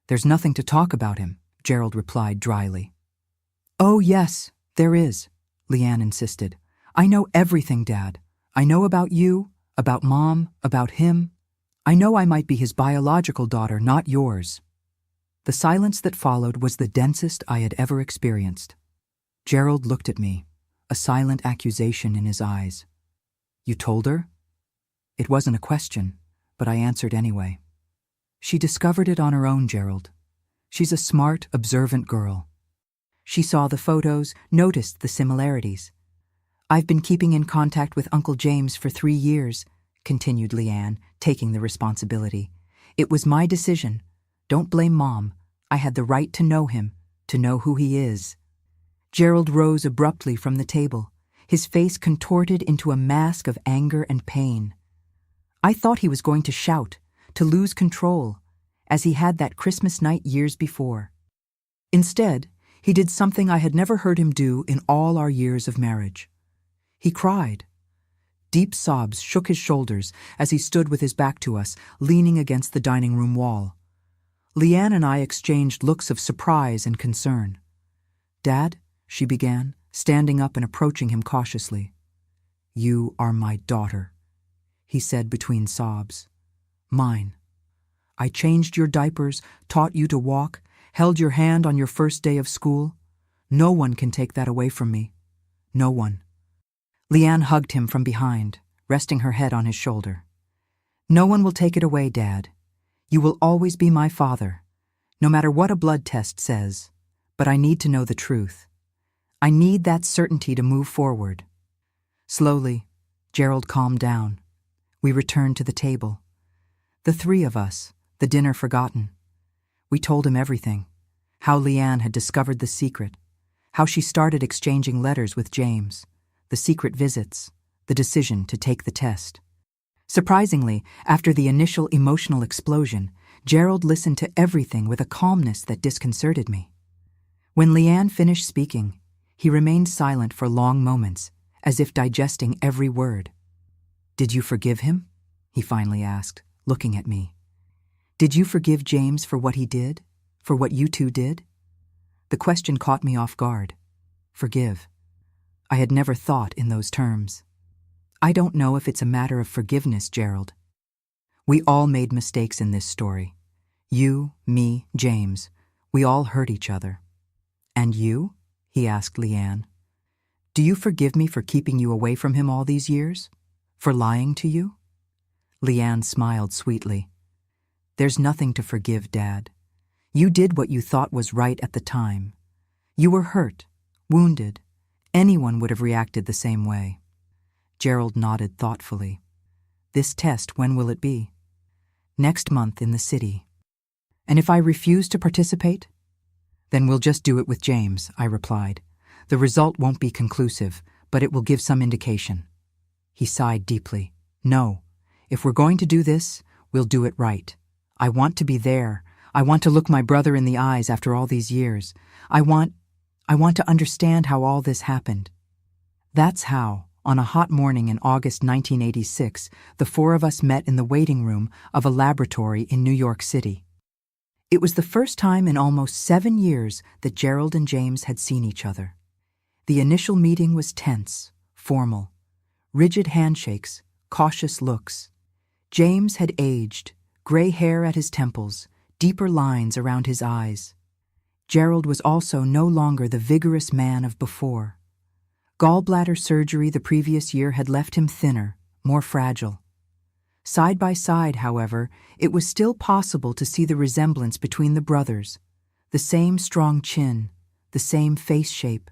S1: There's nothing to talk about him, Gerald replied dryly. Oh yes, there is, Leanne insisted. I know everything, Dad. I know about you, about Mom, about him. I know I might be his biological daughter, not yours. The silence that followed was the densest I had ever experienced. Gerald looked at me, a silent accusation in his eyes. You told her? It wasn't a question, but I answered anyway. She discovered it on her own, Gerald. She's a smart, observant girl. She saw the photos, noticed the similarities. I've been keeping in contact with Uncle James for 3 years, continued Leanne, taking the responsibility. It was my decision. Don't blame Mom. I had the right to know him, to know who he is. Gerald rose abruptly from the table, his face contorted into a mask of anger and pain. I thought he was going to shout, to lose control, as he had that Christmas night years before. Instead, he did something I had never heard him do in all our years of marriage. He cried. Deep sobs shook his shoulders as he stood with his back to us, leaning against the dining room wall. Leanne and I exchanged looks of surprise and concern. Dad, she began, standing up and approaching him cautiously. You are my daughter, he said between sobs. Mine. I changed your diapers, taught you to walk, held your hand on your first day of school. No one can take that away from me. No one. Leanne hugged him from behind, resting her head on his shoulder. No one will take it away, Dad. You will always be my father, no matter what a blood test says. But I need to know the truth. I need that certainty to move forward. Slowly, Gerald calmed down. We returned to the table. The three of us, the dinner forgotten. We told him everything. How Leanne had discovered the secret. How she started exchanging letters with James. The secret visits. The decision to take the test. Surprisingly, after the initial emotional explosion, Gerald listened to everything with a calmness that disconcerted me. When Leanne finished speaking, he remained silent for long moments, as if digesting every word. Did you forgive him? He finally asked, looking at me. Did you forgive James for what he did? For what you two did? The question caught me off guard. Forgive. I had never thought in those terms. I don't know if it's a matter of forgiveness, Gerald. We all made mistakes in this story. You, me, James. We all hurt each other. And you? He asked Leanne. Do you forgive me for keeping you away from him all these years? For lying to you? Leanne smiled sweetly. There's nothing to forgive, Dad. You did what you thought was right at the time. You were hurt, wounded. Anyone would have reacted the same way. Gerald nodded thoughtfully. This test, when will it be? Next month in the city. And if I refuse to participate? Then we'll just do it with James, I replied. The result won't be conclusive, but it will give some indication. He sighed deeply. No, if we're going to do this, we'll do it right. I want to be there. I want to look my brother in the eyes after all these years. I want to understand how all this happened. That's how, on a hot morning in August 1986, the four of us met in the waiting room of a laboratory in New York City. It was the first time in almost 7 years that Gerald and James had seen each other. The initial meeting was tense, formal, rigid handshakes, cautious looks. James had aged, gray hair at his temples, deeper lines around his eyes. Gerald was also no longer the vigorous man of before. Gallbladder surgery the previous year had left him thinner, more fragile. Side by side, however, it was still possible to see the resemblance between the brothers, the same strong chin, the same face shape.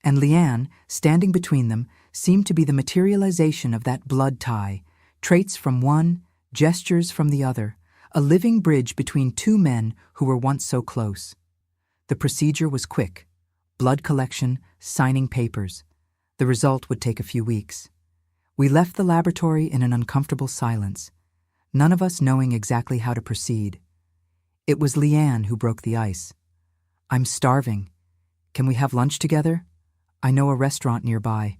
S1: And Leanne, standing between them, seemed to be the materialization of that blood tie, traits from one, gestures from the other, a living bridge between two men who were once so close. The procedure was quick. Blood collection, signing papers. The result would take a few weeks. We left the laboratory in an uncomfortable silence, none of us knowing exactly how to proceed. It was Leanne who broke the ice. "I'm starving. Can we have lunch together? I know a restaurant nearby."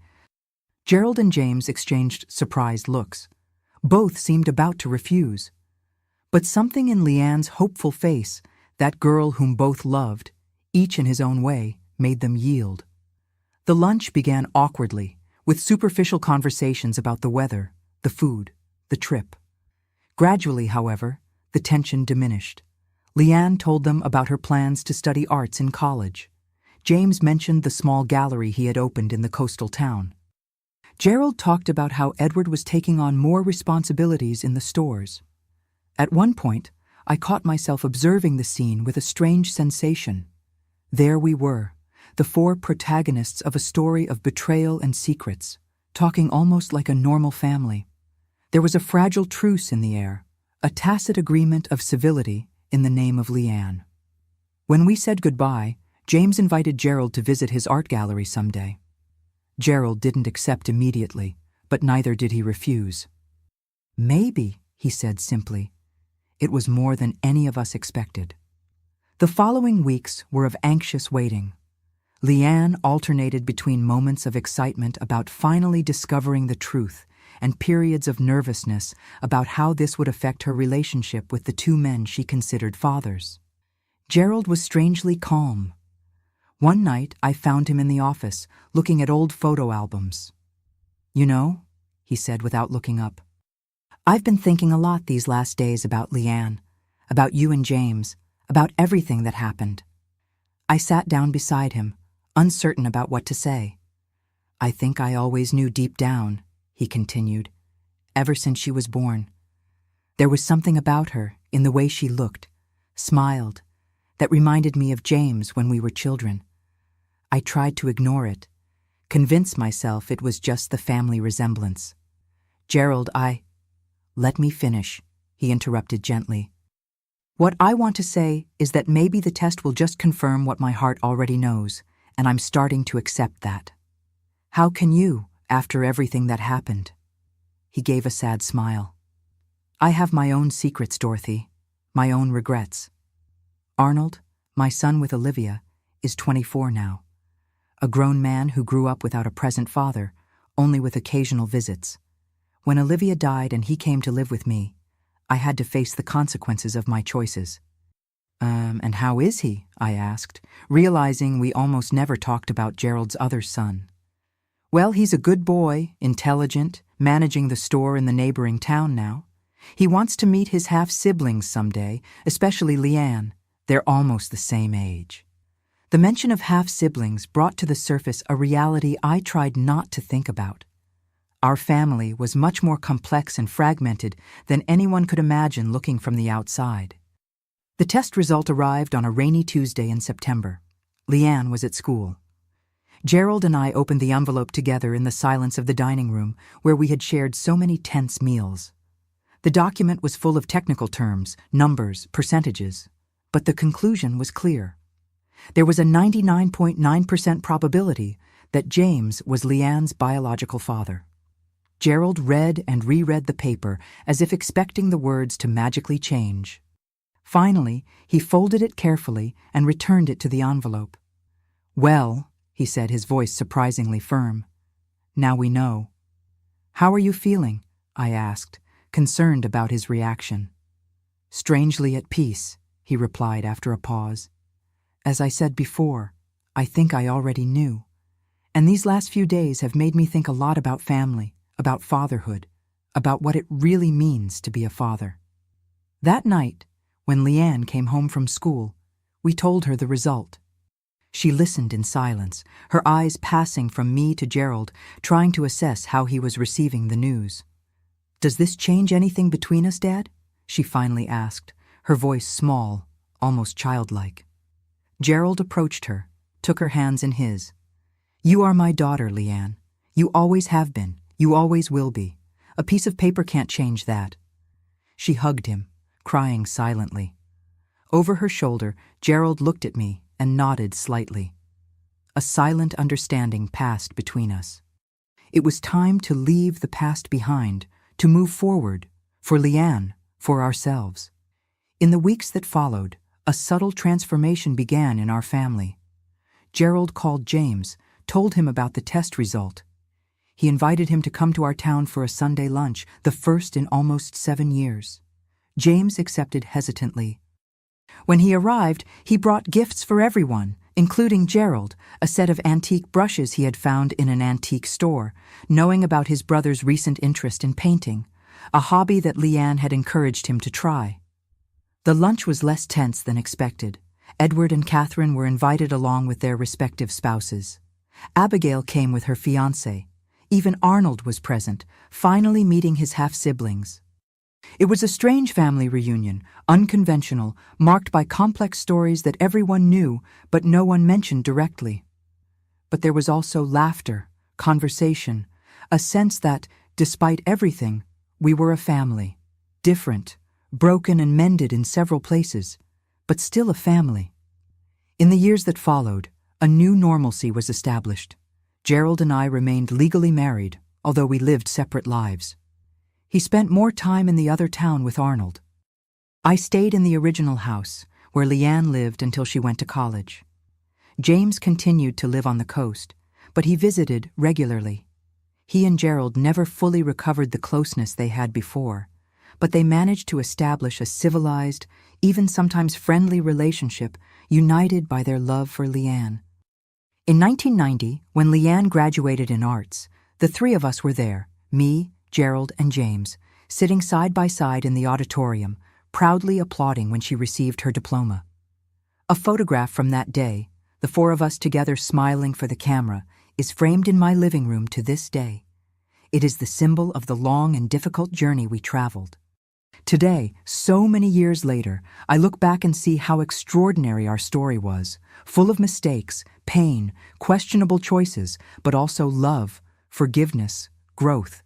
S1: Gerald and James exchanged surprised looks. Both seemed about to refuse. But something in Leanne's hopeful face, that girl whom both loved, each in his own way, made them yield. The lunch began awkwardly, with superficial conversations about the weather, the food, the trip. Gradually, however, the tension diminished. Leanne told them about her plans to study arts in college. James mentioned the small gallery he had opened in the coastal town. Gerald talked about how Edward was taking on more responsibilities in the stores. At one point, I caught myself observing the scene with a strange sensation. There we were, the four protagonists of a story of betrayal and secrets, talking almost like a normal family. There was a fragile truce in the air, a tacit agreement of civility in the name of Leanne. When we said goodbye, James invited Gerald to visit his art gallery someday. Gerald didn't accept immediately, but neither did he refuse. "Maybe," he said simply. It was more than any of us expected. The following weeks were of anxious waiting. Leanne alternated between moments of excitement about finally discovering the truth and periods of nervousness about how this would affect her relationship with the two men she considered fathers. Gerald was strangely calm. One night, I found him in the office, looking at old photo albums. "You know," he said without looking up, "I've been thinking a lot these last days about Leanne, about you and James, about everything that happened." I sat down beside him, uncertain about what to say. "I think I always knew deep down," he continued, "ever since she was born. There was something about her, in the way she looked, smiled, that reminded me of James when we were children. I tried to ignore it, convince myself it was just the family resemblance. Gerald, Let me finish," he interrupted gently. "What I want to say is that maybe the test will just confirm what my heart already knows, and I'm starting to accept that. How can you, after everything that happened?" He gave a sad smile. "I have my own secrets, Dorothy, my own regrets. Arnold, my son with Olivia, is 24 now. A grown man who grew up without a present father, only with occasional visits. When Olivia died and he came to live with me, I had to face the consequences of my choices." And how is he?" I asked, realizing we almost never talked about Gerald's other son. "Well, he's a good boy, intelligent, managing the store in the neighboring town now. He wants to meet his half-siblings someday, especially Leanne. They're almost the same age." The mention of half-siblings brought to the surface a reality I tried not to think about. Our family was much more complex and fragmented than anyone could imagine looking from the outside. The test result arrived on a rainy Tuesday in September. Leanne was at school. Gerald and I opened the envelope together in the silence of the dining room, where we had shared so many tense meals. The document was full of technical terms, numbers, percentages, but the conclusion was clear. There was a 99.9% probability that James was Leanne's biological father. Gerald read and reread the paper as if expecting the words to magically change. Finally, he folded it carefully and returned it to the envelope. "Well," he said, his voice surprisingly firm, "now we know." "How are you feeling?" I asked, concerned about his reaction. "Strangely at peace," he replied after a pause. "As I said before, I think I already knew. And these last few days have made me think a lot about family, about fatherhood, about what it really means to be a father." That night, when Leanne came home from school, we told her the result. She listened in silence, her eyes passing from me to Gerald, trying to assess how he was receiving the news. "Does this change anything between us, Dad?" she finally asked, her voice small, almost childlike. Gerald approached her, took her hands in his. "You are my daughter, Leanne. You always have been. You always will be. A piece of paper can't change that." She hugged him, crying silently. Over her shoulder, Gerald looked at me and nodded slightly. A silent understanding passed between us. It was time to leave the past behind, to move forward, for Leanne, for ourselves. In the weeks that followed, a subtle transformation began in our family. Gerald called James, told him about the test result. He invited him to come to our town for a Sunday lunch, the first in almost 7 years. James accepted hesitantly. When he arrived, he brought gifts for everyone, including Gerald, a set of antique brushes he had found in an antique store, knowing about his brother's recent interest in painting, a hobby that Leanne had encouraged him to try. The lunch was less tense than expected. Edward and Catherine were invited along with their respective spouses. Abigail came with her fiancé. Even Arnold was present, finally meeting his half-siblings. It was a strange family reunion, unconventional, marked by complex stories that everyone knew but no one mentioned directly. But there was also laughter, conversation, a sense that, despite everything, we were a family, different, broken and mended in several places, but still a family. In the years that followed, a new normalcy was established. Gerald and I remained legally married, although we lived separate lives. He spent more time in the other town with Arnold. I stayed in the original house, where Leanne lived until she went to college. James continued to live on the coast, but he visited regularly. He and Gerald never fully recovered the closeness they had before, but they managed to establish a civilized, even sometimes friendly relationship, united by their love for Leanne. In 1990, when Leanne graduated in arts, the three of us were there, me, Gerald, and James, sitting side by side in the auditorium, proudly applauding when she received her diploma. A photograph from that day, the four of us together smiling for the camera, is framed in my living room to this day. It is the symbol of the long and difficult journey we traveled. Today, so many years later, I look back and see how extraordinary our story was, full of mistakes, pain, questionable choices, but also love, forgiveness, growth.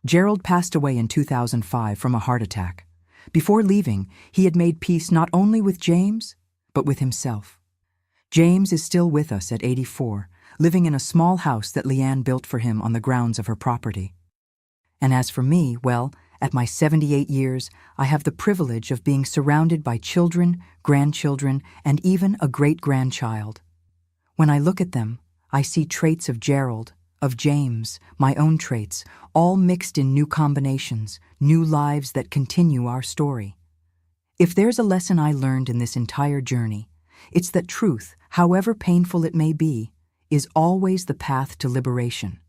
S1: Gerald passed away in 2005 from a heart attack. Before leaving, he had made peace not only with James, but with himself. James is still with us at 84, living in a small house that Leanne built for him on the grounds of her property. And as for me, well, at my 78 years, I have the privilege of being surrounded by children, grandchildren, and even a great-grandchild. When I look at them, I see traits of Gerald, of James, my own traits, all mixed in new combinations, new lives that continue our story. If there's a lesson I learned in this entire journey, it's that truth, however painful it may be, is always the path to liberation.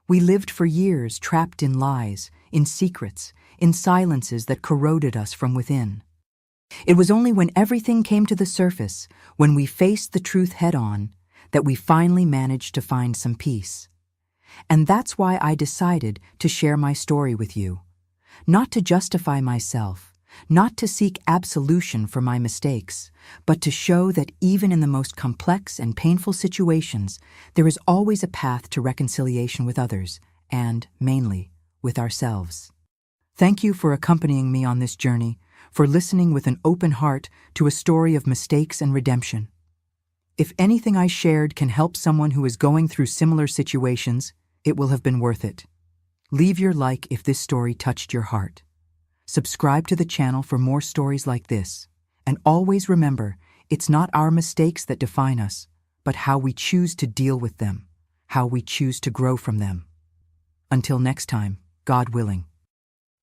S1: We lived for years trapped in lies, in secrets, in silences that corroded us from within. It was only when everything came to the surface, when we faced the truth head-on, that we finally managed to find some peace. And that's why I decided to share my story with you. Not to justify myself, not to seek absolution for my mistakes, but to show that even in the most complex and painful situations, there is always a path to reconciliation with others, and, mainly, with ourselves. Thank you for accompanying me on this journey, for listening with an open heart to a story of mistakes and redemption. If anything I shared can help someone who is going through similar situations, it will have been worth it. Leave your like if this story touched your heart. Subscribe to the channel for more stories like this. And always remember, it's not our mistakes that define us, but how we choose to deal with them, how we choose to grow from them. Until next time, God willing.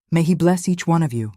S1: May He bless each one of you.